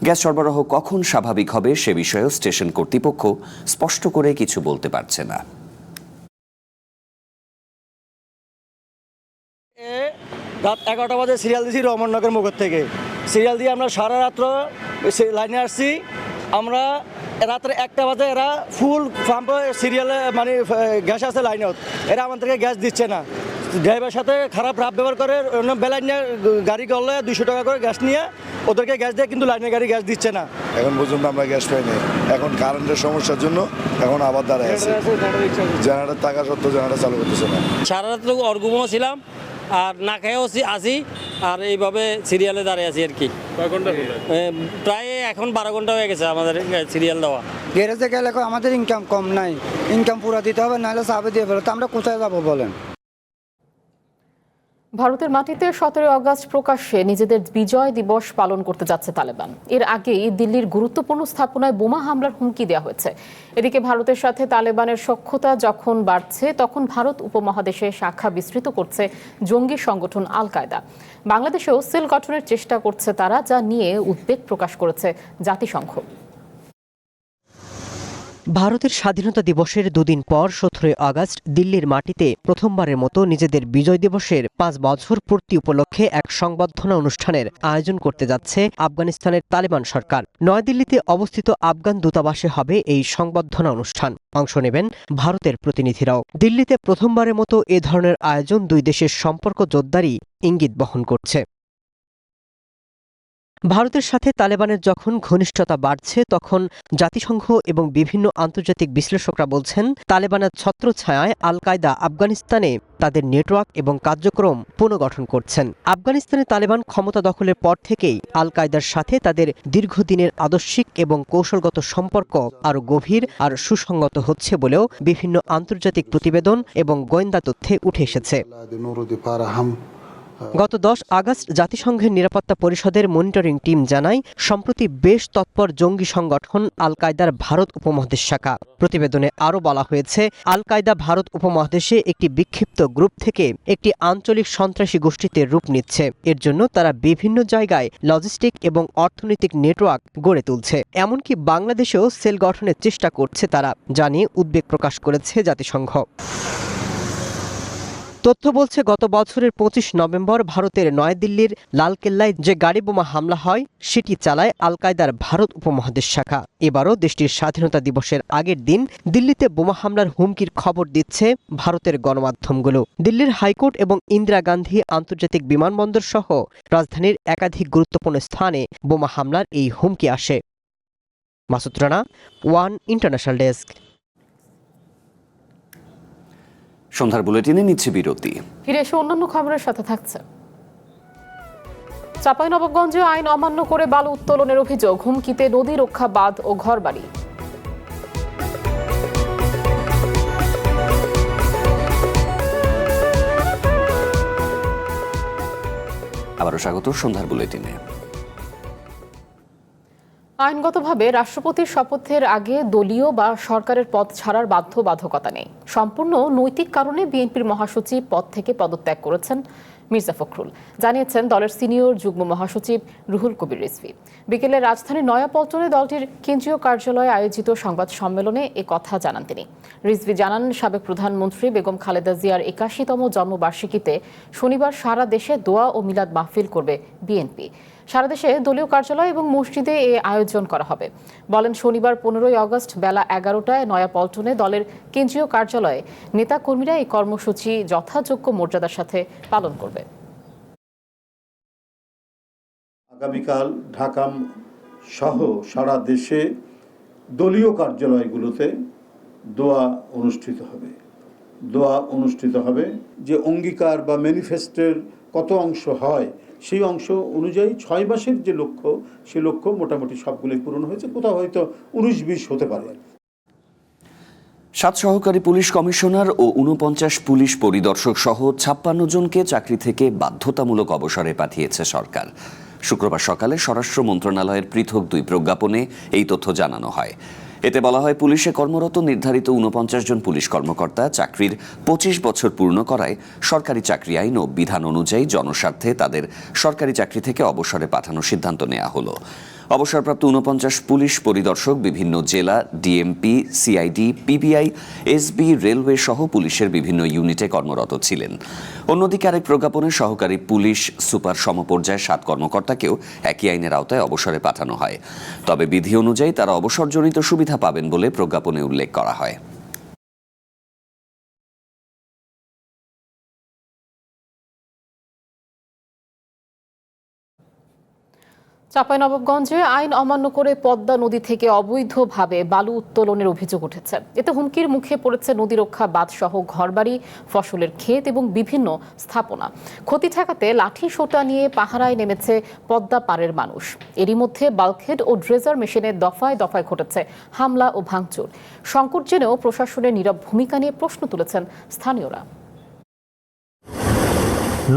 গ্যাস সরবরাহ কখন স্বাভাবিক হবে সে বিষয়েও স্টেশন কর্তৃপক্ষ স্পষ্ট করে কিছু বলতে পারছে না। রাত 11টা বাজে সিরিয়াল দিয়েছি রহমাননগর মোগর থেকে। সিরিয়াল দিয়ে আমরা সারা রাত্র লাইনে আসছি। আমরা রাত্রে 1টা বাজে এরা ফুল পাম্প সিরিয়ালে মানে গ্যাস আছে লাইনত, এরা আমাদেরকে গ্যাস দিচ্ছে না। ড্রাইভারের সাথে খারাপ রাব ব্যবহার করে, অন্য বেলায় নিয়ে গাড়ি করলে 200 টাকা করে গ্যাস নিয়ে ওদেরকে গ্যাস দেয়, কিন্তু লাইনের গাড়ি গ্যাস দিচ্ছে না। এখন পর্যন্ত আমরা গ্যাস পাইনি। এখন কারেন্টের সমস্যার জন্য এখন আবার দাঁড়ায় আছে। জেনারেটর থাকা সত্ত্বেও জেনারেটর চালু করতেছে না। সারা রাত অর্গুমও ছিলাম আর না খেয়েও আসি। আর এইভাবে সিরিয়ালে দাঁড়িয়ে আছি আর কি। প্রায় এখন 12 ঘন্টা হয়ে গেছে আমাদের সিরিয়াল দেওয়া। গ্যারেজে গেলে আমাদের ইনকাম কম নাই, ইনকাম পুরো দিতে হবে, নাহলে চাপে দিয়ে ফেলো। তো আমরা কোথায় যাবো বলেন? ভারতের মাটিতে 17 আগস্ট প্রকাশ্যে নিজেদের বিজয় দিবস পালন করতে যাচ্ছে তালেবান। এর আগেই দিল্লির গুরুত্বপূর্ণ স্থাপনায় বোমা হামলার হুমকি দেওয়া হয়েছে। এদিকে ভারতের সাথে তালেবানের সখ্যতা যখন বাড়ছে, তখন ভারত উপমহাদেশে শাখা বিস্তৃত করছে জঙ্গি সংগঠন আল কায়দা। বাংলাদেশেও সেল গঠনের চেষ্টা করছে তারা, যা নিয়ে উদ্বেগ প্রকাশ করেছে জাতিসংঘ। ভারতের স্বাধীনতা দিবসের দুদিন পর 17 আগস্ট দিল্লির মাটিতে প্রথমবারের মতো নিজেদের বিজয় দিবসের 5 বছর পূর্তি উপলক্ষে এক সংবর্ধনা অনুষ্ঠানের আয়োজন করতে যাচ্ছে আফগানিস্তানের তালেবান সরকার। নয়াদিল্লিতে অবস্থিত আফগান দূতাবাসে হবে এই সংবর্ধনা অনুষ্ঠান। অংশ নেবেন ভারতের প্রতিনিধিরাও। দিল্লিতে প্রথমবারের মতো এ ধরনের আয়োজন দুই দেশের সম্পর্ক জোরদারই ইঙ্গিত বহন করছে। ভারতের সাথে তালেবানের যখন ঘনিষ্ঠতা বাড়ছে, তখন জাতিসংঘ এবং বিভিন্ন আন্তর্জাতিক বিশ্লেষকরা বলছেন তালেবানের ছত্রছায়ায় আল কায়দা আফগানিস্তানে তাদের নেটওয়ার্ক এবং কার্যক্রম পুনর্গঠন করছেন। আফগানিস্তানে তালেবান ক্ষমতা দখলের পর থেকেই আল কায়দার সাথে তাদের দীর্ঘদিনের আদর্শিক এবং কৌশলগত সম্পর্ক আরও গভীর আর সুসংগত হচ্ছে বলেও বিভিন্ন আন্তর্জাতিক প্রতিবেদন এবং গোয়েন্দা তথ্যে উঠে এসেছে। গত 10 আগস্ট জাতিসংঘের নিরাপত্তা পরিষদের মনিটরিং টিম জানায়, সম্প্রতি বেশ তৎপর জঙ্গি সংগঠন আল কায়দার ভারত উপমহাদেশ শাখা। প্রতিবেদনে আরও বলা হয়েছে, আল কায়দা ভারত উপমহাদেশে একটি বিক্ষিপ্ত গ্রুপ থেকে একটি আঞ্চলিক সন্ত্রাসী গোষ্ঠীতে রূপ নিচ্ছে। এর জন্য তারা বিভিন্ন জায়গায় লজিস্টিক এবং অর্থনৈতিক নেটওয়ার্ক গড়ে তুলছে। এমনকি বাংলাদেশেও সেল গঠনের চেষ্টা করছে তারা, যা নিয়ে উদ্বেগ প্রকাশ করেছে জাতিসংঘ। তথ্য বলছে, গত বছরের 25 নভেম্বর ভারতের নয়াদিল্লির লালকেল্লায় যে গাড়ি বোমা হামলা হয়, সেটি চালায় আল কায়দার ভারত উপমহাদেশ শাখা। এবারও দেশটির স্বাধীনতা দিবসের আগের দিন দিল্লিতে বোমা হামলার হুমকির খবর দিচ্ছে ভারতের গণমাধ্যমগুলো। দিল্লির হাইকোর্ট এবং ইন্দিরা গান্ধী আন্তর্জাতিক বিমানবন্দর সহ রাজধানীর একাধিক গুরুত্বপূর্ণ স্থানে বোমা হামলার এই হুমকি আসে। Masud Rana, one international desk. সন্ধ্যার বুলেটিনে নিচ্ছে বিরতি। ফিরে এসে অন্যান্য খবরের সাথে থাকছে। চাঁপাইনবাবগঞ্জে আইন অমান্য করে বালু উত্তোলনের অভিযোগ, হুমকিতে নদী রক্ষা বাঁধ ও ঘরবাড়ি। আবারও স্বাগত সন্ধ্যার বুলেটিনে। আইনগতভাবে রাষ্ট্রপতির শপথের আগে দলীয় বা সরকারের পদ ছাড়ার বাধ্যবাধকতা নেই। সম্পূর্ণ নৈতিক কারণে বিএনপির মহাসচিব পদ থেকে পদত্যাগ করেছেন মির্জা ফখরুল, জানিয়েছেন দলের সিনিয়র যুগ্ম মহাসচিব রুহুল কবির রিজভী। বিকেলে রাজধানীর নয়াপল্টনে দলটির কেন্দ্রীয় কার্যালয়ে আয়োজিত সংবাদ সম্মেলনে এ কথা জানান তিনি। রিজভী জানান, সাবেক প্রধানমন্ত্রী বেগম খালেদা জিয়ার 81তম জন্মবার্ষিকীতে শনিবার সারা দেশে দোয়া ও মিলাদ মাহফিল করবে বিএনপি। সারা দেশে দলীয় কার্যালয় এবং মসজিদে এ আয়োজন করা হবে। বলেন, শনিবার 15 আগস্ট বেলা 11টায় নয়াপল্টনে দলের কেন্দ্রীয় কার্যালয়ে নেতাকর্মীরা এই কর্মসূচি যথাযোগ্য মর্যাদার সাথে পালন করবে। আগামীকাল ঢাকা সহ সারা দেশে দলীয় কার্যালয়গুলোতে দোয়া অনুষ্ঠিত হবে। যে অঙ্গীকার বা ম্যানিফেস্টোর কত অংশ হয়, সেই অংশ অনুযায়ী 6 মাসের যে লক্ষ্য, সে লক্ষ্য মোটামুটি সবগুলোই পূরণ হয়েছে, কোথাও হয়তো 19-20 হতে পারে। 7 সহকারী পুলিশ কমিশনার ও 49 পুলিশ পরিদর্শক সহ 56 জনকে চাকরি থেকে বাধ্যতামূলক অবসরে পাঠিয়েছে সরকার। শুক্রবার সকালে স্বরাষ্ট্র মন্ত্রণালয়ের পৃথক 2 প্রজ্ঞাপনে এই তথ্য জানানো হয়। এতে বলা হয়, পুলিশে কর্মরত নির্ধারিত 49 জন পুলিশ কর্মকর্তা চাকরির 25 বছর পূর্ণ করায় সরকারি চাকরি আইন ও বিধান অনুযায়ী জনস্বার্থে তাদের সরকারি চাকরি থেকে অবসরে পাঠানোর সিদ্ধান্ত নেওয়া হলো। অবসরপ্রাপ্ত 49 পুলিশ পরিদর্শক বিভিন্ন জেলা, DMP, CID, PBI, SB, railway সহ পুলিশের বিভিন্ন ইউনিটে কর্মরত ছিলেন। অন্যদিকে আরেক প্রজ্ঞাপনে সহকারী পুলিশ সুপার সমপর্যায়ের 7 কর্মকর্তাকেও একই আইনের আওতায় অবসরে পাঠানো হয়। তবে বিধি অনুযায়ী তারা অবসরজনিত সুবিধা পাবেন বলে প্রজ্ঞাপনে উল্লেখ করা হয়। চাঁপাইনবাবগঞ্জে আইন অমান্য করে পদ্মা নদী থেকে অবৈধভাবে বালু উত্তোলনের অভিযোগ উঠেছে। এতে হুমকির মুখে পড়েছে নদী রক্ষা বাঁধ সহ ঘরবাড়ি, ফসলের ক্ষেত এবং বিভিন্ন স্থাপনা। ক্ষতি ঠেকাতে লাঠি সোঁটা নিয়ে পাহারায় নেমেছে পদ্মা পাড়ের মানুষ। এরই মধ্যে বাল্কহেড ও ড্রেজার মেশিনে দফায় দফায় ঘটেছে হামলা ও ভাঙচুর। সংকট জেনেও প্রশাসনের নীরব ভূমিকা নিয়ে প্রশ্ন তুলেছেন স্থানীয়রা।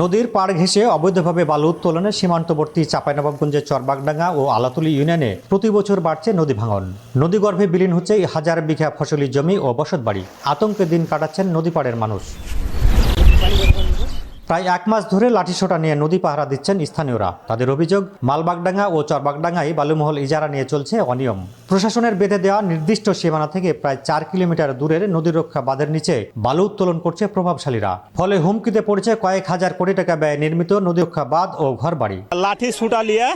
নদীর পাড় ঘেঁষে অবৈধভাবে বালু উত্তোলনে সীমান্তবর্তী চাঁপাইনবাবগঞ্জের চরবাগডাঙ্গা ও আলাতুলি ইউনিয়নে প্রতি বছর বাড়ছে নদী ভাঙন। নদীগর্ভে বিলীন হচ্ছে হাজার বিঘা ফসলি জমি ও বসতবাড়ি। আতঙ্কে দিন কাটাচ্ছেন নদী পাড়ের মানুষ। প্রায় এক মাস ধরে লাঠিসোঁটা নিয়ে নদী পাহারা দিচ্ছেন স্থানীয়রা। তাদের অভিযোগ, মালবাগডাঙ্গা ও চরবাগডাঙ্গায় বালুমহল ইজারা নিয়ে চলছে অনিয়ম। প্রশাসনের বেঁধে দেওয়া নির্দিষ্ট সীমানা থেকে প্রায় 4 কিলোমিটার দূরের নদী রক্ষা বাঁধের নিচে বালু উত্তোলন করছে প্রভাবশালীরা। ফলে হুমকিতে পড়েছে কয়েক হাজার কোটি টাকা ব্যয়ে নির্মিত নদী রক্ষা বাঁধ ও ঘরবাড়ি। লাঠি সোঁটা নিয়ে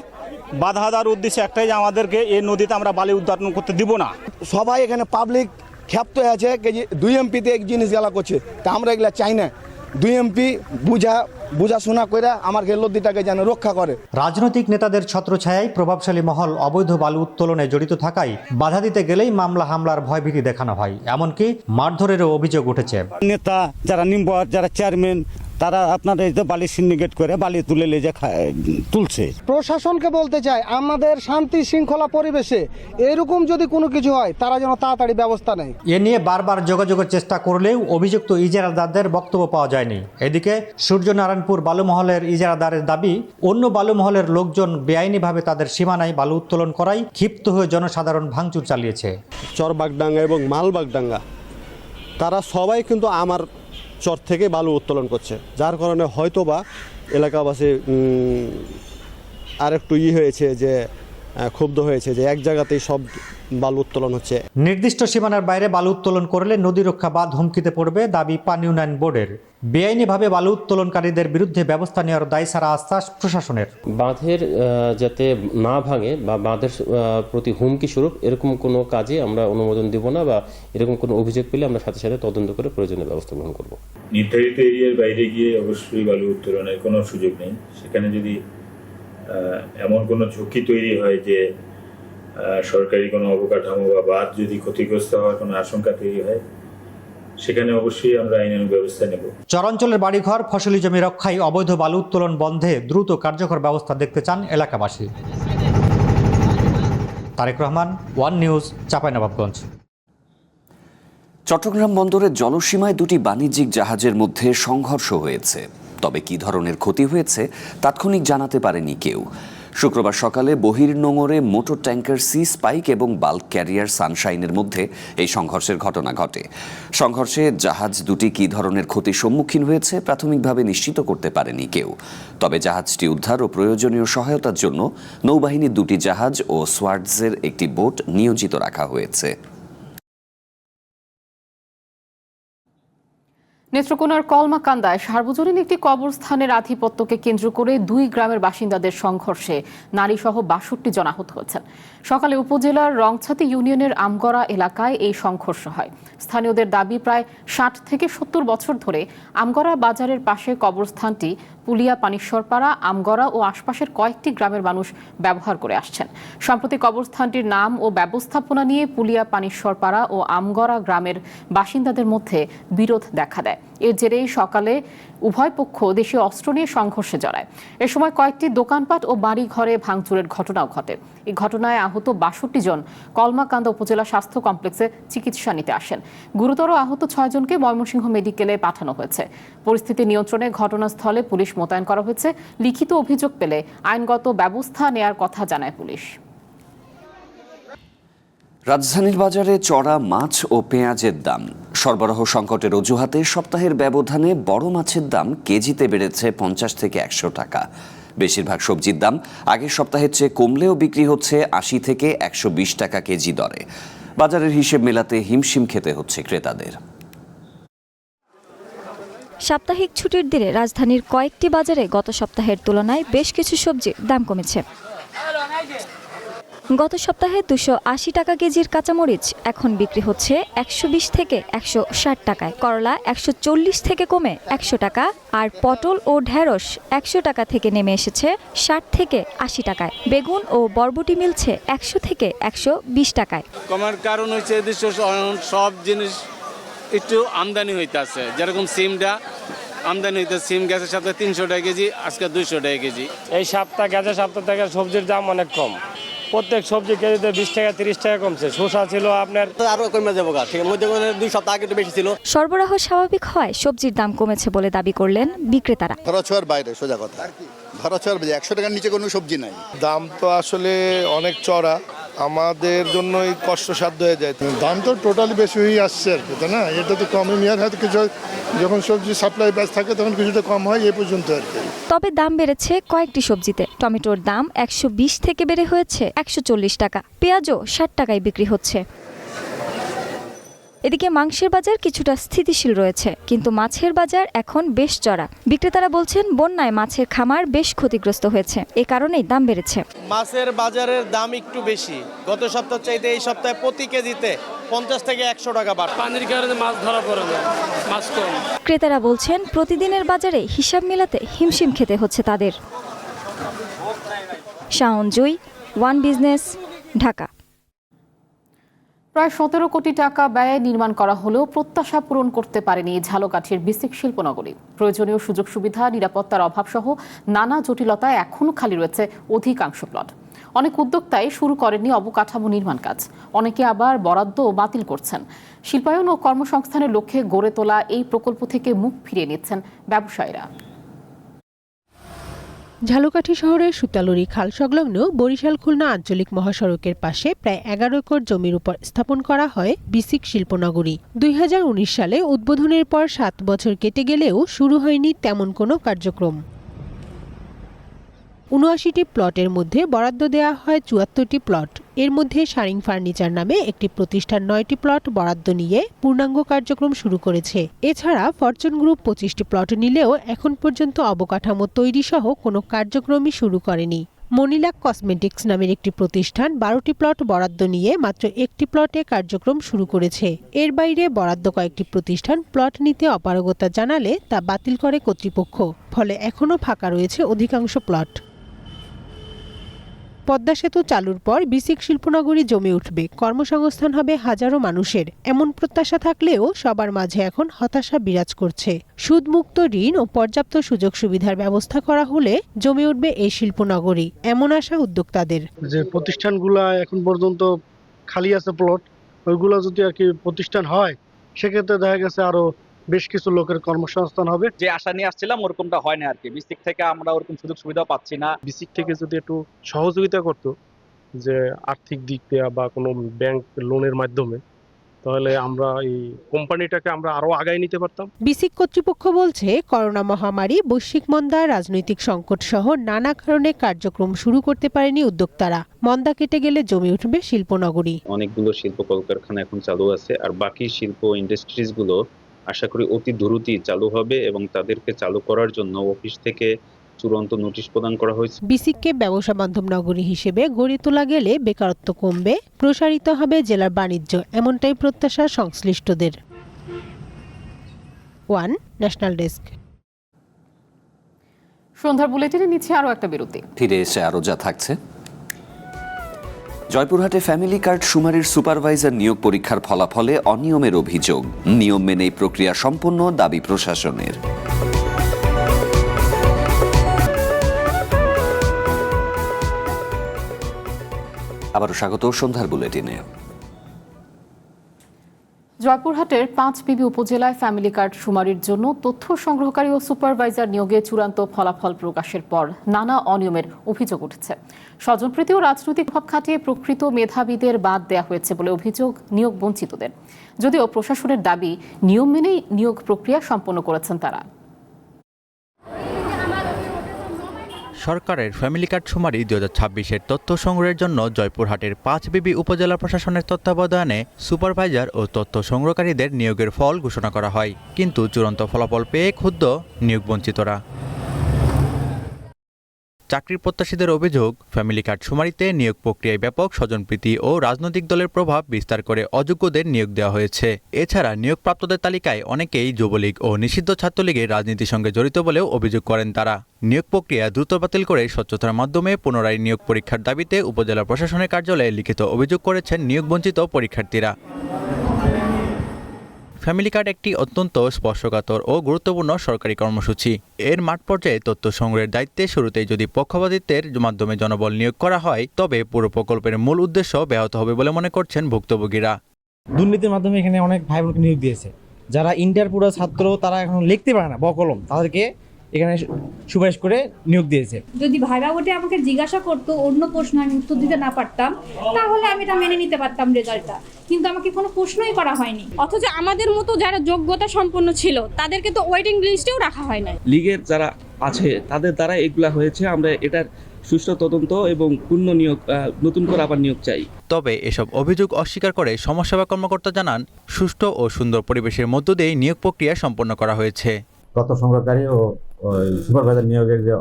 বাধা দেওয়ার উদ্দেশ্য একটাই, যে আমাদেরকে এই নদীতে আমরা বালি উত্তোলন করতে দিব না। সবাই এখানে পাবলিক ক্ষাপ্ত আছে যে 2 এমপিতে এক জিনিস গেলা করছে, তা আমরা এগুলা চাই না। 2 এমপি বুঝাশোনা করে আমার নদীটাকে যেন রক্ষা করে। রাজনৈতিক নেতাদের ছত্রছায়ায় প্রভাবশালী মহল অবৈধ বালু উত্তোলনে জড়িত থাকায় বাধা দিতে গেলেই মামলা হামলার ভয়ভীতি দেখানো হয়। এমনকি মারধরেরও অভিযোগ উঠেছে। নেতা যারা মেম্বার, যারা চেয়ারম্যান, তারা আপনাদের বালি সিন্ডিকেট করে বালি তুলে লেজে তুলছে। প্রশাসনকে বলতে চাই, আমাদের শান্তি শৃঙ্খলা পরিবেশে এরকম যদি কোনো কিছু হয় তারা যেন তাড়াতাড়ি ব্যবস্থা নেয়। এ নিয়ে বারবার যোগাযোগের চেষ্টা করলেও অভিযুক্ত ইজারাদারদের বক্তব্য পাওয়া যায়নি। এদিকে সূর্যনারায়ণপুর বালুমহলের ইজারাদারের দাবি, অন্য বালুমহলের লোকজন বেআইনিভাবে তাদের সীমানায় বালু উত্তোলন করায় ক্ষিপ্ত হয়ে জনসাধারণ ভাঙচুর চালিয়েছে। চরবাগডাঙ্গা এবং মালবাগডাঙ্গা তারা সবাই কিন্তু আমার চর থেকে বালু উত্তোলন করছে, যার কারণে হয়তোবা এলাকাবাসী আরেকটু হয়েছে, যে ক্ষুব্ধ হয়েছে যে এক জায়গাতেই সব বালু উত্তোলন হচ্ছে। নির্দিষ্ট সীমানার বাইরে বালু উত্তোলন করলে নদী রক্ষা বাঁধ হুমকিতে পড়বে, দাবি পানি উন্নয়ন বোর্ডের। বেআইনিভাবে বালু উত্তোলনকারীদের বিরুদ্ধে ব্যবস্থা নেওয়ার দায় সারা আশ্বাস প্রশাসনের। বাঁধের যাতে না ভাঙে বা বাঁধের প্রতি হুমকি স্বরূপ এরকম কোনো কাজে আমরা অনুমোদন দেব না, বা এরকম কোনো অভিযোগ পেলে আমরা সাথে সাথে তদন্ত করে প্রয়োজনীয় ব্যবস্থা গ্রহণ করব। নির্ধারিত এরিয়ার বাইরে গিয়ে অবশ্যই বালু উত্তোলনের কোনো সুযোগ নেই। সেখানে যদি এমন কোনো ঝুঁকি তৈরি হয় যে সরকারি কোনো অবকাঠামো বা বাঁধ যদি ক্ষতিগ্রস্ত হওয়ার কোনো আশঙ্কা তৈরি হয়, সেখানে অবশ্যই আমরা আইনানুগ ব্যবস্থা নেব। চরাঞ্চলের বাড়িঘর, ফসলি জমি রক্ষায় অবৈধ বালু উত্তোলন বন্ধে দ্রুত কার্যকর ব্যবস্থা দেখতে চান এলাকাবাসী। Tarek Rahman, One News, Chapainawabganj. চট্টগ্রাম বন্দরের জলসীমায় দুটি বাণিজ্যিক জাহাজের মধ্যে সংঘর্ষ হয়েছে। তবে কী ধরনের ক্ষতি হয়েছে তাৎক্ষণিক জানাতে পারেনি কেউ। শুক্রবার সকালে বহির্নোঙরে মোটর ট্যাঙ্কার সি স্পাইক এবং বাল্ক ক্যারিয়ার সানশাইনের মধ্যে এই সংঘর্ষের ঘটনা ঘটে। সংঘর্ষে জাহাজ দুটি কী ধরনের ক্ষতির সম্মুখীন হয়েছে প্রাথমিকভাবে নিশ্চিত করতে পারেনি কেউ। তবে জাহাজটি উদ্ধার ও প্রয়োজনীয় সহায়তার জন্য নৌবাহিনীর দুটি জাহাজ ও সোয়ার্ডসের একটি বোট নিয়োজিত রাখা হয়েছে। নেত্রকোনার কলমাকান্দায় সার্বজনীন একটি কবরস্থানের আধিপত্যকে কেন্দ্র করে 2 গ্রামের বাসিন্দাদের সংঘর্ষে নারীসহ 62 জন আহত হয়েছেন। সকালে উপজেলার রংছাতি ইউনিয়নের আমগড়া এলাকায় এই সংঘর্ষ হয়। স্থানীয়দের দাবি, প্রায় 60 থেকে 70 বছর ধরে আমগড়া বাজারের পাশে কবরস্থানটি পুলিয়া, পানিশ্বরপাড়া, আমগড়া ও আশপাশের কয়েকটি গ্রামের মানুষ ব্যবহার করে আসছেন। সম্প্রতি কবরস্থানটির নাম ও ব্যবস্থাপনা নিয়ে পুলিয়া, পানিশ্বরপাড়া ও আমগড়া গ্রামের বাসিন্দাদের মধ্যে বিরোধ দেখা দেয়। এর জেরেই সকালে উভয় পক্ষ দেশীয় অস্ত্র নিয়ে সংঘর্ষে জড়ায়। এ সময় কয়েকটি দোকানপাট ও বাড়ি ঘরে ভাঙচুরের ঘটনাও ঘটে। এই ঘটনায় আহত 62 জন কলমাকান্দা উপজেলা স্বাস্থ্য কমপ্লেক্সে চিকিৎসা নিতে আসেন। গুরুতর আহত 6 জনকে ময়মনসিংহ মেডিকেলে পাঠানো হয়েছে। পরিস্থিতি নিয়ন্ত্রণে ঘটনাস্থলে পুলিশ মোতায়েন করা হয়েছে। লিখিত অভিযোগ পেলে আইনগত ব্যবস্থা নেয়ার কথা জানায় পুলিশ। রাজধানীর বাজারে চড়া মাছ ও পেঁয়াজের দাম। সরবরাহ সংকটের অজুহাতে সপ্তাহের ব্যবধানে বড় মাছের দাম কেজিতে বেড়েছে 50 থেকে 100 টাকা। বেশিরভাগ সবজির দাম আগের সপ্তাহের চেয়ে কমলেও বিক্রি হচ্ছে 80 থেকে 120 টাকা কেজি দরে। বাজারের হিসেব মেলাতে হিমশিম খেতে হচ্ছে ক্রেতাদের। সাপ্তাহিক ছুটির দিনে রাজধানীর কয়েকটি বাজারে গত সপ্তাহের তুলনায় বেশ কিছু সবজির দাম কমেছে। গত সপ্তাহে 280 টাকা কেজির কাঁচামরিচ এখন বিক্রি হচ্ছে 120 থেকে 160 টাকায়। করলা 140 থেকে কমে 100 টাকা, আর পটল ও ঢেঁড়স 100 টাকা থেকে নেমে এসেছে 60 থেকে 80 টাকায়। বেগুন ও বরবটি মিলছে 100 থেকে 120 টাকায়। কমার কারণ হচ্ছে সব জিনিস একটু আমদানি হইতেছে, যেরকম সিমটা আমদানি হইতে, সিম গ্যাসের সাথে 300 টাকা কেজি, আজকে 200 টাকা কেজি। এই সপ্তাহ গ্যাসের সপ্তাহ থেকে সবজির দাম অনেক কম, প্রত্যেক সবজি কেজিতে 20 টাকা 30 টাকা কমছে। শসা ছিল আপনার আরো কমে যাবো, মধ্যে 2 সপ্তাহ আগে একটু বেশি ছিল। সরবরাহ স্বাভাবিক হয় সবজির দাম কমেছে বলে দাবি করলেন বিক্রেতারা। ধরাছোঁয়ার বাইরে, সোজা কথা, ধরাছোঁয়ার বাইরে 100 টাকার নিচে কোনো সবজি নাই। দাম তো আসলে অনেক চড়া, আমাদের জন্যই কষ্টসাধ্য হয়ে যায়। দাম তো টোটালি বেশি হয়ে আসছে আর কি, তাই না? এটা তো কমে নেওয়ার হয়তো কিছু, যখন সবজি সাপ্লাই ব্যাচ থাকে তখন কিছুটা কম হয়, এই পর্যন্ত আর কি। তবে দাম বেড়েছে কয়েকটি সবজিতে। টমেটোর দাম 120 থেকে বেড়ে হয়েছে 140 টাকা। পেঁয়াজও 60 টাকায় বিক্রি হচ্ছে। এদিকে মাংসের বাজার কিছুটা স্থিতিশীল রয়েছে, কিন্তু মাছের বাজার এখন বেশ চড়া। বিক্রেতারা বলছেন বন্যায় মাছের খামার বেশ ক্ষতিগ্রস্ত হয়েছে, এ কারণেই দাম বেড়েছে। মাছের বাজারের দাম একটু বেশি, গত সপ্তাহ চাইতে এই সপ্তাহে প্রতি কেজিতে 50 থেকে 100 টাকা বাড়। পানির কারণে মাছ ধরা পড়ে না, মাছ কম। ক্রেতারা বলছেন প্রতিদিনের বাজারে হিসাব মেলাতে হিমশিম খেতে হচ্ছে তাদের। শাওন জুই, ওয়ান বিজনেস, ঢাকা। প্রায় 17 কোটি টাকা ব্যয়ে নির্মাণ করা হলেও প্রত্যাশা পূরণ করতে পারেনি ঝালকাঠির বিসিক শিল্পনগরী। প্রয়োজনীয় সুযোগ সুবিধা, নিরাপত্তার অভাব সহ নানা জটিলতায় এখনও খালি রয়েছে অধিকাংশ প্লট। অনেক উদ্যোক্তাই শুরু করেননি অবকাঠামো নির্মাণ কাজ, অনেকে আবার বরাদ্দ বাতিল করছেন। শিল্পায়ন ও কর্মসংস্থানের লক্ষ্যে গড়ে তোলা এই প্রকল্প থেকে মুখ ফিরিয়ে নিচ্ছেন ব্যবসায়ীরা। ঝালকাঠি শহরের সুতালুরি খাল সংলগ্ন বরিশাল খুলনা আঞ্চলিক মহাসড়কের পাশে প্রায় 11 একর জমির উপর স্থাপন করা হয় বিসিক শিল্পনগরী। 2019 সালে উদ্বোধনের পর 7 বছর কেটে গেলেও শুরু হয়নি তেমন কোনো কার্যক্রম। ৭৯টি প্লটের মধ্যে বরাদ্দ দেওয়া হয় ৭৪টি প্লট। এর মধ্যে শারিং ফার্নিচার নামে একটি প্রতিষ্ঠান 9টি প্লট বরাদ্দ নিয়ে পূর্ণাঙ্গ কার্যক্রম শুরু করেছে। এছাড়া ফরচুন গ্রুপ 25টি প্লট নিলেও এখন পর্যন্ত অবকাঠামো তৈরি সহ কোনো কার্যক্রমই শুরু করেনি। মনিলাক কসমেটিক্স নামের একটি প্রতিষ্ঠান 12টি প্লট বরাদ্দ নিয়ে মাত্র একটি প্লটে কার্যক্রম শুরু করেছে। এর বাইরে বরাদ্দ কয়েকটি প্রতিষ্ঠান প্লট নিতে অপারগতা জানালে তা বাতিল করে কর্তৃপক্ষ। ফলে এখনও ফাঁকা রয়েছে অধিকাংশ প্লট। পদ্মা সেতু চালুর পর বিসিক শিল্পনগরী জমে উঠবে, কর্মসংস্থান হবে হাজারো মানুষের, এমন প্রত্যাশা থাকলেও সবার মাঝে এখন হতাশা বিরাজ করছে। সুদমুক্ত ঋণ ও পর্যাপ্ত সুযোগ সুবিধার ব্যবস্থা করা হলে জমে উঠবে এই শিল্পনগরী, এমন আশা উদ্যোক্তাদের। যে প্রতিষ্ঠানগুলা এখন পর্যন্ত খালি আছে প্লট, ওইগুলো যদি আর কি প্রতিষ্ঠান হয় সেক্ষেত্রে দেখা গেছে আরো বেশ কিছু লোকের কর্মসংস্থান হবে। যে আশা নিয়ে আসছিলাম ওরকমটা হয় না আর কি। বিসিক থেকে আমরা ওরকম সুযোগ সুবিধাও পাচ্ছি না। বিসিক থেকে যদি একটু সহযোগিতা করতো, যে আর্থিক দিক দিয়ে বা কোনো ব্যাংক লোনের মাধ্যমে, তাহলে আমরা এই কোম্পানিটাকে আমরা আরো আগায় নিতে পারতাম। বিসিক কর্তৃপক্ষ বলছে করোনা মহামারী, বৈশ্বিক মন্দা, রাজনৈতিক সংকট সহ নানা কারণে কার্যক্রম শুরু করতে পারেনি উদ্যোক্তারা। মন্দা কেটে গেলে জমে উঠবে শিল্পনগরী। অনেকগুলো শিল্প কলকারখানা এখন চালু আছে, আর বাকি শিল্প ইন্ডাস্ট্রিজ গুলো আশা করি অতি দ্রুতই চালু হবে এবং তাদেরকে চালু করার জন্য অফিস থেকে চূড়ান্ত নোটিশ প্রদান করা হয়েছে। বিসিককে ব্যবসা বান্ধব নগরী হিসেবে গড়ে তোলা গেলে বেকারত্ব কমবে, প্রসারিত হবে জেলার বাণিজ্য, এমনটাই প্রত্যাশা সংশ্লিষ্টদের। One national desk. সন্ধ্যার বুলেটিনে নিচ্ছে আরও একটা বিরতি। ফিরে এসে আরও যা থাকছে। জয়পুরহাটে ফ্যামিলি কার্ড শুমারির সুপারভাইজার নিয়োগ পরীক্ষার ফলাফলে অনিয়মের অভিযোগ। নিয়ম মেনেই প্রক্রিয়া সম্পন্ন, দাবি প্রশাসনের। আবারও স্বাগত সন্ধ্যার বুলেটিনে। জয়পুরহাটের 5 বিবি উপজেলায় ফ্যামিলি কার্ড শুমারির জন্য তথ্য সংগ্রহকারী ও সুপারভাইজার নিয়োগে চূড়ান্ত ফলাফল প্রকাশের পর নানা অনিয়মের অভিযোগ উঠেছে। স্বজনপ্রীতি ও রাজনৈতিক প্রভাব খাটিয়ে প্রকৃত মেধাবীদের বাদ দেওয়া হয়েছে বলে অভিযোগ নিয়োগ বঞ্চিতদের। যদিও প্রশাসনের দাবি নিয়ম মেনেই নিয়োগ প্রক্রিয়া সম্পন্ন করেছেন তারা। সরকারের ফ্যামিলি কার্ড শুমারি 2026-এর তথ্য সংগ্রহের জন্য জয়পুরহাটের 5 বিবি উপজেলা প্রশাসনের তত্ত্বাবধানে সুপারভাইজার ও তথ্য সংগ্রহকারীদের নিয়োগের ফল ঘোষণা করা হয়, কিন্তু চূড়ান্ত ফলাফল পেয়ে ক্ষুব্ধ নিয়োগ বঞ্চিতরা। চাকরির প্রত্যাশীদের অভিযোগ, ফ্যামিলি কার্ড শুমারিতে নিয়োগ প্রক্রিয়ায় ব্যাপক স্বজনপ্রীতি ও রাজনৈতিক দলের প্রভাব বিস্তার করে অযোগ্যদের নিয়োগ দেওয়া হয়েছে। এছাড়া নিয়োগপ্রাপ্তদের তালিকায় অনেকেই যুবলীগ ও নিষিদ্ধ ছাত্রলীগের রাজনীতির সঙ্গে জড়িত বলেও অভিযোগ করেন তারা। নিয়োগ প্রক্রিয়া দ্রুত বাতিল করে স্বচ্ছতার মাধ্যমে পুনরায় নিয়োগ পরীক্ষার দাবিতে উপজেলা প্রশাসনের কার্যালয়ে লিখিত অভিযোগ করেছেন নিয়োগবঞ্চিত পরীক্ষার্থীরা। ফ্যামিলি কার্ড একটি অত্যন্ত স্পর্শকাতর ও গুরুত্বপূর্ণ সরকারি কর্মসূচি। এর মাঠ পর্যায়ে তথ্য সংগ্রহের দায়িত্বে শুরুতেই যদি পক্ষপাতিত্বের মাধ্যমে জনবল নিয়োগ করা হয়, তবে পুরো প্রকল্পের মূল উদ্দেশ্য ব্যাহত হবে বলে মনে করছেন ভুক্তভোগীরা। দুর্নীতির মাধ্যমে এখানে অনেক ভাই বোনকে নিয়োগ দিয়েছে, যারা ইন্টার পুরো ছাত্র তারা এখন লিখতে পারে না বকলম, তাদেরকে এখানে সুপারিশ করে নিয়োগ দিয়েছে। যদি ভাইবা ওঠে আমাকে জিজ্ঞাসা করতো, অন্য প্রশ্ন আমি উত্তর দিতে না পারতাম, তাহলে আমি এটা মেনে নিতে পারতাম রেজাল্টটা, কিন্তু আমাকে কোনো প্রশ্নই করা হয়নি। অথচ আমাদের মতো যারা যোগ্যতা সম্পন্ন ছিল তাদেরকে তো ওয়েটিং লিস্টেও রাখা হয় না। লীগের যারা আছে তাদের দ্বারা এগুলা হয়েছে, আমরা এটার সুষ্ঠু তদন্ত এবং পূর্ণ নিয়োগ, নতুন করে আবার নিয়োগ চাই। তবে এসব অভিযোগ অস্বীকার করে সমাজসেবা কর্মকর্তা জানান, সুষ্ঠু ও সুন্দর পরিবেশের মধ্য দিয়ে নিয়োগ প্রক্রিয়া সম্পন্ন করা হয়েছে। তথ্য সংগ্রহকারী ও সুপারভাইজার নিয়োগের যে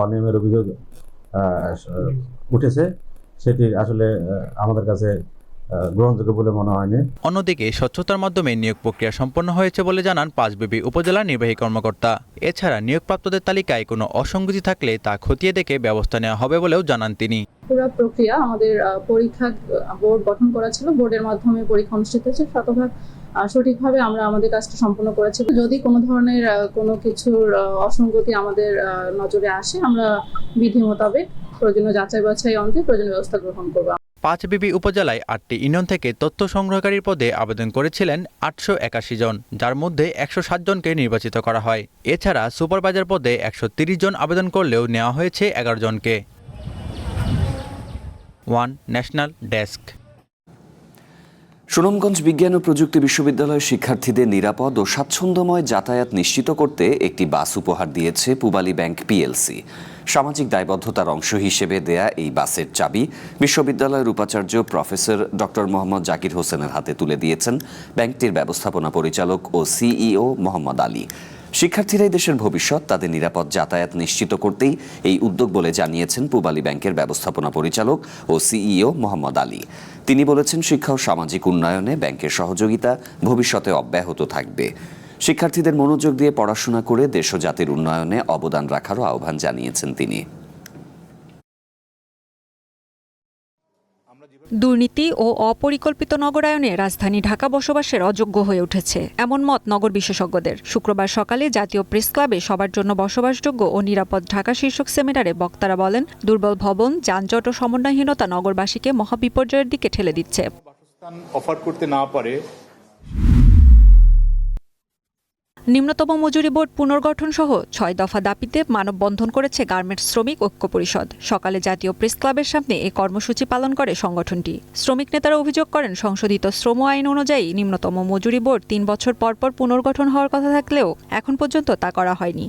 অনিয়মের অভিযোগ উঠেছে, সেটি আসলে আমাদের কাছে গ্রহণযোগ্য বলে মনে হয়নি। অন্যদিকে স্বচ্ছতার মাধ্যমে নিয়োগ প্রক্রিয়া সম্পন্ন হয়েছে বলে জানান পাঁচবিবি উপজেলা নির্বাহী কর্মকর্তা। এছাড়া নিয়োগপ্রাপ্তদের তালিকায় কোনো অসঙ্গতি থাকলে তা খতিয়ে দেখে ব্যবস্থা নেওয়া হবে বলেও জানান তিনি। পুরো প্রক্রিয়া আমাদের পরীক্ষা বোর্ড গঠন করা ছিল, বোর্ডের মাধ্যমে পরীক্ষা অনুষ্ঠিত হয়েছে, শতভাগ সঠিকভাবে আমরা আমাদের কাজটা সম্পন্ন করেছি। যদি কোনো ধরনের কোনো কিছুর অসঙ্গতি আমাদের নজরে আসে, আমরা বিধি মোতাবেক প্রয়োজনীয় যাচাই বাছাই অন্তে প্রয়োজনীয় ব্যবস্থা গ্রহণ করব। পাঁচবিবি উপজেলায় 8টি ইউনিয়ন থেকে তথ্য সংগ্রহকারীর পদে আবেদন করেছিলেন 881 জন, যার মধ্যে 160 জনকে নির্বাচিত করা হয়। এছাড়া সুপারভাইজার পদে 130 জন আবেদন করলেও নেওয়া হয়েছে 11 জনকে। One national desk. সুনামগঞ্জ বিজ্ঞান ও প্রযুক্তি বিশ্ববিদ্যালয়ের শিক্ষার্থীদের নিরাপদ ও স্বাচ্ছন্দ্যময় যাতায়াত নিশ্চিত করতে একটি বাস উপহার দিয়েছে পূবালী ব্যাংক পিএলসি। সামাজিক দায়বদ্ধতার অংশ হিসেবে দেয়া এই বাসের চাবি বিশ্ববিদ্যালয়ের উপাচার্য প্রফেসর ডক্টর মোহাম্মদ জাকির হোসেনের হাতে তুলে দিয়েছেন ব্যাংকটির ব্যবস্থাপনা পরিচালক ও সিইও মোহাম্মদ আলী। শিক্ষার্থীরাই দেশের ভবিষ্যৎ, তাদের নিরাপদ যাতায়াত নিশ্চিত করতেই এই উদ্যোগ বলে জানিয়েছেন পূবালী ব্যাংকের ব্যবস্থাপনা পরিচালক ও সিইও মোহাম্মদ আলী। তিনি বলেছেন, শিক্ষা ও সামাজিক উন্নয়নে ব্যাংকের সহযোগিতা ভবিষ্যতে অব্যাহত থাকবে। শিক্ষার্থীদের মনোযোগ দিয়ে পড়াশোনা করে দেশ ও জাতির উন্নয়নে অবদান রাখারও আহ্বান জানিয়েছেন তিনি। দুর্নীতি ও অপরিকল্পিত নগরায়নে রাজধানী ঢাকা বসবাসের অযোগ্য হয়ে উঠেছে, এমন মত নগর বিশেষজ্ঞদের। শুক্রবার সকালে জাতীয় প্রেস ক্লাবে সবার জন্য বসবাসযোগ্য ও নিরাপদ ঢাকা শীর্ষক সেমিনারে বক্তারা বলেন, দুর্বল ভবন, যানজট ও সমন্বয়হীনতা নগরবাসীকে মহাবিপর্যয়ের দিকে ঠেলে দিচ্ছে। অফার করতে না পারে। নিম্নতম মজুরি বোর্ড পুনর্গঠন সহ 6 দফা দাবিতে মানববন্ধন করেছে গার্মেন্টস শ্রমিক ঐক্য পরিষদ। সকালে জাতীয় প্রেস ক্লাবের সামনে এই কর্মসূচি পালন করে সংগঠনটি। শ্রমিক নেতারা অভিযোগ করেন, সংশোধিত শ্রম আইন অনুযায়ী নিম্নতম মজুরি বোর্ড 3 বছর পর পর পুনর্গঠন হওয়ার কথা থাকলেও এখন পর্যন্ত তা করা হয়নি।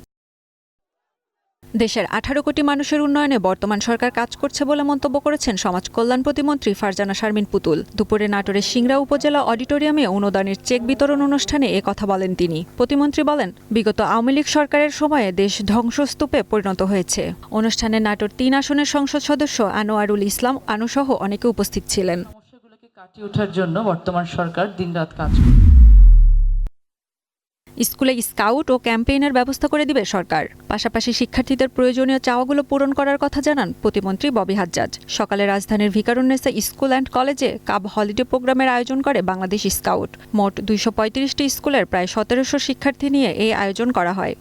দেশের 18 কোটি মানুষের উন্নয়নে বর্তমান সরকার কাজ করছে বলে মন্তব্য করেছেন সমাজ কল্যাণ প্রতিমন্ত্রী ফারজানা শারমিন পুতুল। দুপুরে নাটোরের সিংড়া উপজেলা অডিটোরিয়ামে অনুদানের চেক বিতরণ অনুষ্ঠানে এ কথা বলেন তিনি। প্রতিমন্ত্রী বলেন, বিগত আওয়ামী লীগ সরকারের সময়ে দেশ ধ্বংসস্তূপে পরিণত হয়েছে। অনুষ্ঠানে নাটোর 3 আসনের সংসদ সদস্য আনোয়ারুল ইসলাম আনুসহ অনেকে উপস্থিত ছিলেন। সমস্যাগুলোকে কাটিয়ে ওঠার জন্য বর্তমান সরকার দিনরাত কাজ স্কুলে স্কাউট ও ক্যাম্পেইনের ব্যবস্থা করে দিবে সরকার। পাশাপাশি শিক্ষার্থীদের প্রয়োজনীয় চাওয়াগুলো পূরণ করার কথা জানান প্রতিমন্ত্রী ববি হাজ্জাজ। সকালে রাজধানীর ভিকারুন্নেসা স্কুল অ্যান্ড কলেজে কাব হলিডে প্রোগ্রামের আয়োজন করে বাংলাদেশ স্কাউট। মোট 235টি স্কুলের প্রায় 1700 শিক্ষার্থী নিয়ে এই আয়োজন করা হয়।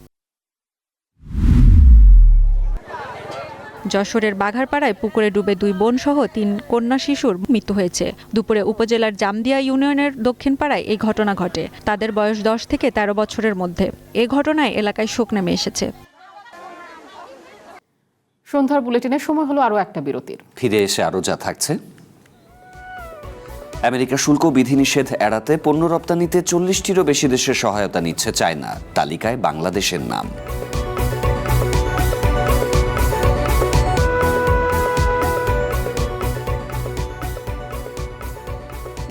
যশোরের বাঘারপাড়ায় পুকুরে ডুবে 2 বোন সহ 3 কন্যা শিশুর মৃত্যু হয়েছে। দুপুরে উপজেলার জামদিয়া ইউনিয়নের দক্ষিণ পাড়ায় এই ঘটনা ঘটে। তাদের বয়স 10 থেকে 13 বছরের মধ্যে। এ ঘটনায় এলাকায় শোক নেমে এসেছে। সন্ধ্যার বুলেটিনের সময় হলো আরও একটা বিরতির। ফিরে এসে আরও যা থাকছে। আমেরিকা শুল্ক বিধিনিষেধ এড়াতে পণ্য রপ্তানিতে 40টিরও বেশি দেশের সহায়তা নিচ্ছে চায়না। তালিকায় বাংলাদেশের নাম।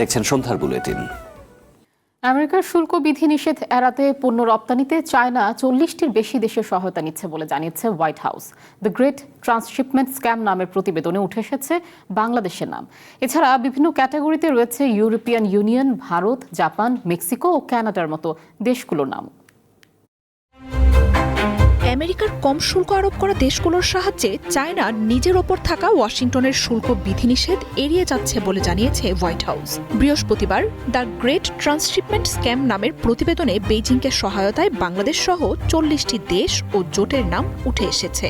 দেখছেন সন্ধ্যার বুলেটিন। আমেরিকার শুল্ক বিধিনিষেধ এড়াতে পণ্য রপ্তানিতে চায়না 40টির বেশি দেশের সহায়তা নিচ্ছে বলে জানিয়েছে white house. The great transshipment scam নামের প্রতিবেদনে উঠে এসেছে বাংলাদেশের নাম। এছাড়া বিভিন্ন ক্যাটাগরিতে রয়েছে European Union, Bharat, Japan, Mexico ও কানাডার মতো দেশগুলোর নাম। আমেরিকার কম শুল্ক আরোপ করা দেশগুলোর সাহায্যে চায়না নিজের ওপর থাকা ওয়াশিংটনের শুল্ক বিধিনিষেধ এড়িয়ে যাচ্ছে বলে জানিয়েছে হোয়াইট হাউস। বৃহস্পতিবার দ্য গ্রেট ট্রান্সশিপমেন্ট স্ক্যাম নামের প্রতিবেদনে বেইজিংকে সহায়তায় বাংলাদেশ সহ 40টি দেশ ও জোটের নাম উঠে এসেছে।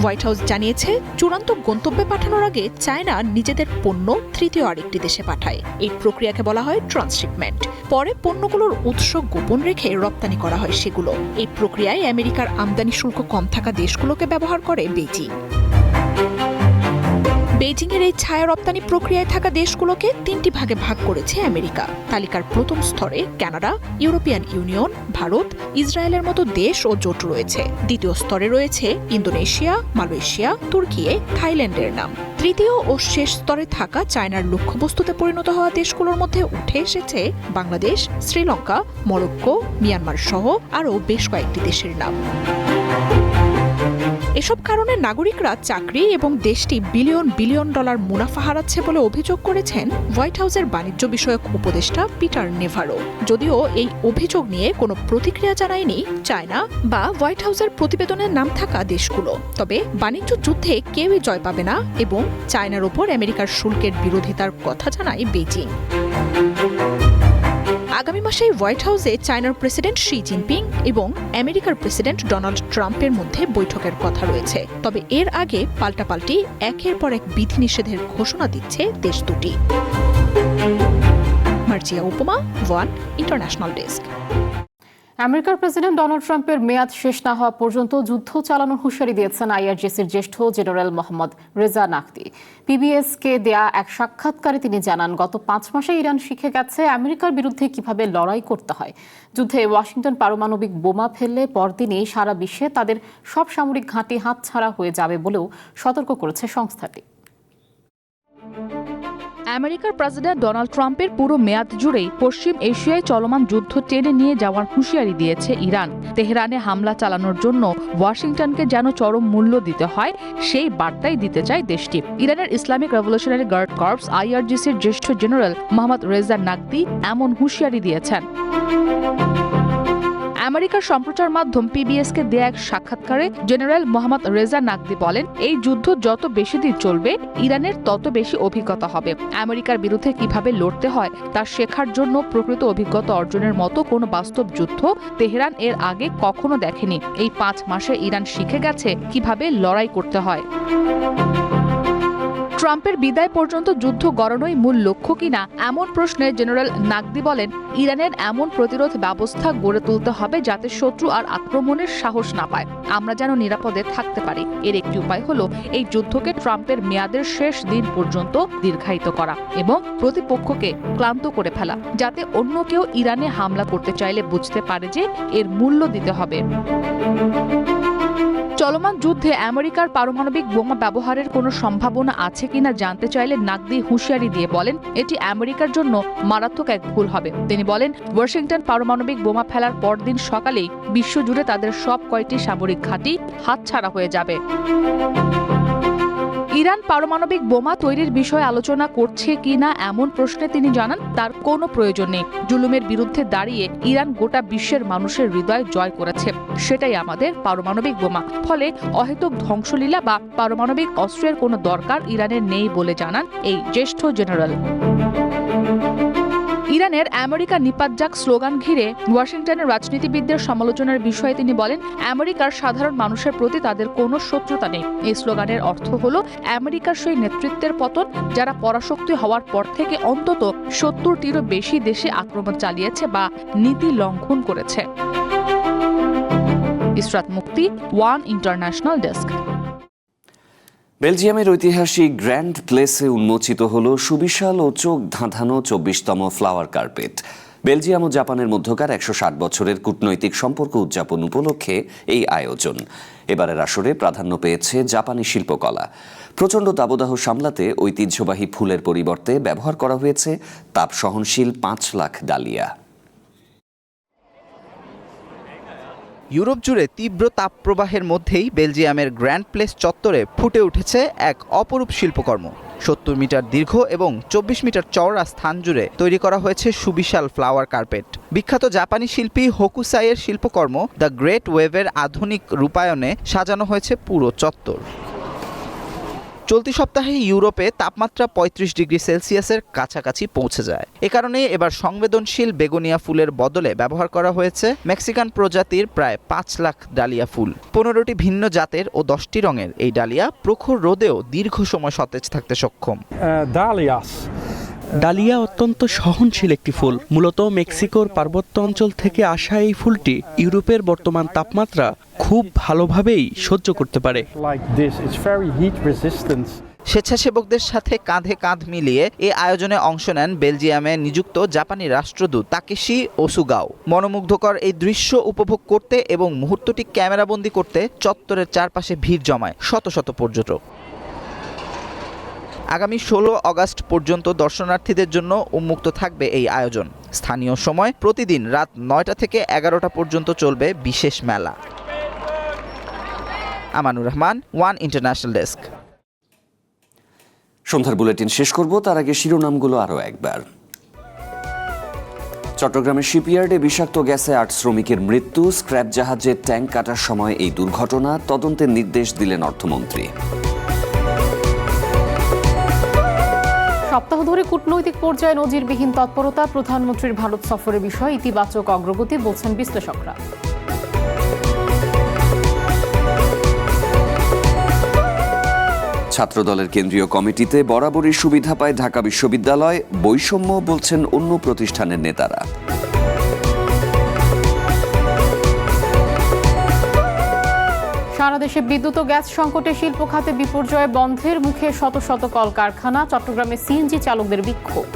হোয়াইট হাউস জানিয়েছে, চূড়ান্ত গন্তব্যে পাঠানোর আগে চায়না নিজেদের পণ্য তৃতীয় আরেকটি দেশে পাঠায়। এই প্রক্রিয়াকে বলা হয় ট্রান্সশিপমেন্ট। পরে পণ্যগুলোর উৎস গোপন রেখে রপ্তানি করা হয় সেগুলো। এই প্রক্রিয়ায় আমেরিকার আমদানি শুল্ক কম থাকা দেশগুলোকে ব্যবহার করে বেইজিং। বেইজিংয়ের এই ছায়া রপ্তানি প্রক্রিয়ায় থাকা দেশগুলোকে 3টি ভাগে ভাগ করেছে আমেরিকা। তালিকার প্রথম স্তরে কানাডা, ইউরোপিয়ান ইউনিয়ন, ভারত, ইসরায়েলের মতো দেশ ও জোট রয়েছে। দ্বিতীয় স্তরে রয়েছে ইন্দোনেশিয়া, মালয়েশিয়া, তুর্কি, থাইল্যান্ডের নাম। তৃতীয় ও শেষ স্তরে থাকা চায়নার লক্ষ্যবস্তুতে পরিণত হওয়া দেশগুলোর মধ্যে উঠে এসেছে বাংলাদেশ, শ্রীলঙ্কা, মরক্কো, মিয়ানমার সহ আরও বেশ কয়েকটি দেশের নাম। এসব কারণে নাগরিকরা চাকরি এবং দেশটি বিলিয়ন বিলিয়ন ডলার মুনাফা হারাচ্ছে বলে অভিযোগ করেছেন হোয়াইট হাউসের বাণিজ্য বিষয়ক উপদেষ্টা পিটার নেভারো। যদিও এই অভিযোগ নিয়ে কোনো প্রতিক্রিয়া জানায়নি চায়না বা হোয়াইট হাউসের প্রতিবেদনের নাম থাকা দেশগুলো। তবে বাণিজ্য যুদ্ধে কেউই জয় পাবে না এবং চায়নার ওপর আমেরিকার শুল্কের বিরোধিতার কথা জানায় বেইজিং। আগামী মাসে হোয়াইট হাউসে চায়নার প্রেসিডেন্ট শি জিনপিং এবং আমেরিকার প্রেসিডেন্ট ডোনাল্ড ট্রাম্পের মধ্যে বৈঠকের কথা রয়েছে। তবে এর আগে পাল্টাপাল্টি একের পর এক বিধিনিষেধের ঘোষণা দিচ্ছে দেশ দুটি। মার্জিয়া উপমা, ওয়ান ইন্টারন্যাশনাল ডেস্ক। আমেরিকার প্রেসিডেন্ট ডোনাল্ড ট্রাম্পের মেয়াদ শেষ না হওয়া পর্যন্ত যুদ্ধ চালানোর হুঁশিয়ারি দিয়েছেন আইআরজিসির জ্যেষ্ঠ জেনারেল মোহাম্মদ রেজা নাকতি। পিবিএসকে দেয়া এক সাক্ষাৎকারে তিনি জানান, গত 5 মাসে ইরান শিখে গেছে আমেরিকার বিরুদ্ধে কিভাবে লড়াই করতে হয়। যুদ্ধে ওয়াশিংটন পারমাণবিক বোমা ফেললে পরদিনই সারা বিশ্বে তাদের সব সামরিক ঘাঁটি হাতছাড়া হয়ে যাবে বলেও সতর্ক করেছে সংস্থাটি। আমেরিকার প্রেসিডেন্ট ডোনাল্ড ট্রাম্পের পুরো মেয়াদ জুড়েই পশ্চিম এশিয়ায় চলমান যুদ্ধ টেনে নিয়ে যাওয়ার হুঁশিয়ারি দিয়েছে ইরান। তেহরানে হামলা চালানোর জন্য ওয়াশিংটনকে যেন চরম মূল্য দিতে হয়, সেই বার্তাই দিতে চায় দেশটি। ইরানের ইসলামিক রেভলিউশনারি গার্ড কর্পস আইআরজিসির জ্যেষ্ঠ জেনারেল মোহাম্মদ রেজা নাকতি এমন হুঁশিয়ারি দিয়েছেন। আমেরিকার সম্প্রচার মাধ্যম পিবিএসকে দেয়া এক সাক্ষাৎকারে জেনারেল মোহাম্মদ রেজা নাকদি বলেন, এই যুদ্ধ যত বেশি দিন চলবে ইরানের তত বেশি অভিজ্ঞতা হবে। আমেরিকার বিরুদ্ধে কিভাবে লড়তে হয় তা শেখার জন্য প্রকৃত অভিজ্ঞতা অর্জনের মতো কোনো বাস্তব যুদ্ধ তেহরান এর আগে কখনো দেখেনি। এই 5 মাসে ইরান শিখে গেছে কিভাবে লড়াই করতে হয়। ট্রাম্পের বিদায় পর্যন্ত যুদ্ধ গড়ানোই মূল লক্ষ্য কিনা এমন প্রশ্নে জেনারেল নাকদি বলেন, ইরানের এমন প্রতিরোধ ব্যবস্থা গড়ে তুলতে হবে যাতে শত্রু আর আক্রমণের সাহস না পায়। আমরা যেন নিরাপদে থাকতে পারি। এর একটি উপায় হলো এই যুদ্ধকে ট্রাম্পের মেয়াদের শেষ দিন পর্যন্ত দীর্ঘায়িত করা এবং প্রতিপক্ষকে ক্লান্ত করে ফেলা, যাতে অন্য কেউ ইরানে হামলা করতে চাইলে বুঝতে পারে যে এর মূল্য দিতে হবে। চলমান যুদ্ধে আমেরিকার পারমাণবিক বোমা ব্যবহারের কোনো সম্ভাবনা আছে কিনা জানতে চাইলে নাকদি হুঁশিয়ারি দিয়ে বলেন, এটি আমেরিকার জন্য মারাত্মক এক ভুল হবে। তিনি বলেন, ওয়াশিংটন পারমাণবিক বোমা ফেলার পরদিন সকালেই বিশ্বজুড়ে তাদের সব কয়টি সামরিক ঘাঁটি হাতছাড়া হয়ে যাবে। ইরান পারমাণবিক বোমা তৈরির বিষয়ে আলোচনা করছে কিনা এমন প্রশ্নে তিনি জানান, তার কোনো প্রয়োজন নেই। জুলুমের বিরুদ্ধে দাঁড়িয়ে ইরান গোটা বিশ্বের মানুষের হৃদয় জয় করেছে, সেটাই আমাদের পারমাণবিক বোমা। ফলে অহেতুক ধ্বংসলীলা বা পারমাণবিক অস্ত্রের কোনো দরকার ইরানের নেই বলে জানান এই জ্যেষ্ঠ জেনারেল। ইরানের আমেরিকা নিপাত স্লোগান ঘিরে ওয়াশিংটনের রাজনীতিবিদদের সমালোচনার বিষয়ে তিনি বলেন, আমেরিকার সাধারণ মানুষের প্রতি তাদের কোনো শত্রুতা নেই। এই স্লোগানের অর্থ হলো আমেরিকার সেই নেতৃত্বের পতন যারা পরাশক্তি হওয়ার পর থেকে অন্তত 70টিরও বেশি দেশে আক্রমণ চালিয়েছে বা নীতি লঙ্ঘন করেছে। ইসরাত মুক্তি, ওয়ান ইন্টারন্যাশনাল ডেস্ক। বেলজিয়ামের ঐতিহাসিক গ্র্যান্ড প্লেসে উন্মোচিত হল সুবিশাল ও চোখ ধাঁধানো 24তম ফ্লাওয়ার কার্পেট। বেলজিয়াম ও জাপানের মধ্যকার 160 বছরের কূটনৈতিক সম্পর্ক উদযাপন উপলক্ষে এই আয়োজন। এবারের আসরে প্রাধান্য পেয়েছে জাপানি শিল্পকলা। প্রচণ্ড দাবদাহ সামলাতে ঐতিহ্যবাহী ফুলের পরিবর্তে ব্যবহার করা হয়েছে তাপ সহনশীল 5 লাখ ডালিয়া। ইউরোপ জুড়ে তীব্র তাপপ্রবাহের মধ্যেই বেলজিয়ামের গ্র্যান্ড প্লেস চত্বরে ফুটে উঠেছে এক অপরূপ শিল্পকর্ম। 70 মিটার দীর্ঘ এবং 24 মিটার চওড়া স্থান জুড়ে তৈরি করা হয়েছে সুবিশাল ফ্লাওয়ার কার্পেট। বিখ্যাত জাপানি শিল্পী হোকুসাইয়ের শিল্পকর্ম দ্য গ্রেট ওয়েভের আধুনিক রূপায়ণে সাজানো হয়েছে পুরো চত্বর। চলতি সপ্তাহে ইউরোপে তাপমাত্রা 35 ডিগ্রি সেলসিয়াসের কাছাকাছি পৌঁছে যায়। এ কারণে এবার সংবেদনশীল বেগোনিয়া ফুলের বদলে ব্যবহার করা হয়েছে মেক্সিকান প্রজাতির প্রায় 5 লাখ ডালিয়া ফুল। 15টি ভিন্ন জাতের ও 10টি রঙের এই ডালিয়া প্রখর রোদেও দীর্ঘ সময় সতেজ থাকতে সক্ষম। ডালিয়া অত্যন্ত সহনশীল একটি ফুল। মূলত মেক্সিকোর পার্বত্য অঞ্চল থেকে আসা এই ফুলটি ইউরোপের বর্তমান তাপমাত্রা খুব ভালোভাবেই সহ্য করতে পারে। স্বেচ্ছাসেবকদের সাথে কাঁধে কাঁধ মিলিয়ে এই আয়োজনে অংশ নেন বেলজিয়ামে নিযুক্ত জাপানি রাষ্ট্রদূত তাকেশি ওসুগাও। মনোমুগ্ধকর এই দৃশ্য উপভোগ করতে এবং মুহূর্তটি ক্যামেরাবন্দি করতে চত্বরের চারপাশে ভিড় জমায় শত শত পর্যটক। আগামী 16 আগস্ট পর্যন্ত দর্শনার্থীদের জন্য উন্মুক্ত থাকবে এই আয়োজন। স্থানীয় সময় প্রতিদিন রাত 9টা থেকে 11টা পর্যন্ত চলবে বিশেষ মেলা। Amanur Rahman, one international desk. সন্ধ্যার বুলেটিন শেষ করব, তার আগে শিরোনামগুলো আরও একবার। চট্টগ্রামের শিপইয়ার্ডে বিষাক্ত গ্যাসে 8 শ্রমিকের মৃত্যু। স্ক্র্যাপ জাহাজের ট্যাঙ্ক কাটার সময় এই দুর্ঘটনা। তদন্তের নির্দেশ দিলেন অর্থমন্ত্রী। সপ্তাহ ধরে কূটনৈতিক পর্যায়ে নজিরবিহীন তৎপরতা। প্রধানমন্ত্রীর ভারত সফরের বিষয়ে ইতিবাচক অগ্রগতি বলছেন বিশ্লেষকরা। ছাত্রদলের কেন্দ্রীয় কমিটিতে বরাবরই সুবিধা পায় ঢাকা বিশ্ববিদ্যালয়। বৈষম্য বলছেন অন্য প্রতিষ্ঠানের নেতারা। সারা দেশে বিদ্যুৎ ও গ্যাস সংকটে শিল্প খাতে বিপর্যয়। বন্ধের মুখে শত শত কলকারখানা। চট্টগ্রামে সিএনজি চালকদের বিক্ষোভ।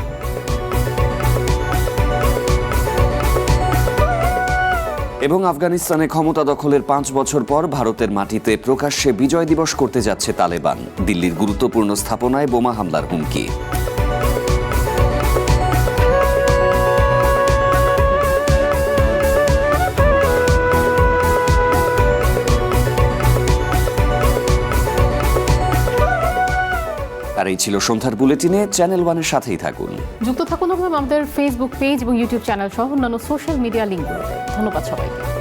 এবং আফগানিস্তানে ক্ষমতা দখলের 5 বছর পর ভারতের মাটিতে প্রকাশ্যে বিজয় দিবস করতে যাচ্ছে তালেবান। দিল্লির গুরুত্বপূর্ণ স্থাপনায় বোমা হামলার হুমকি। আর এই ছিল সন্ধ্যার বুলেটিনে। চ্যানেল ওয়ানের সাথেই থাকুন। যুক্ত থাকুন আমাদের ফেসবুক পেজ এবং ইউটিউব চ্যানেল সহ অন্যান্য সোশ্যাল মিডিয়া লিঙ্কগুলোতে। ধন্যবাদ সবাইকে।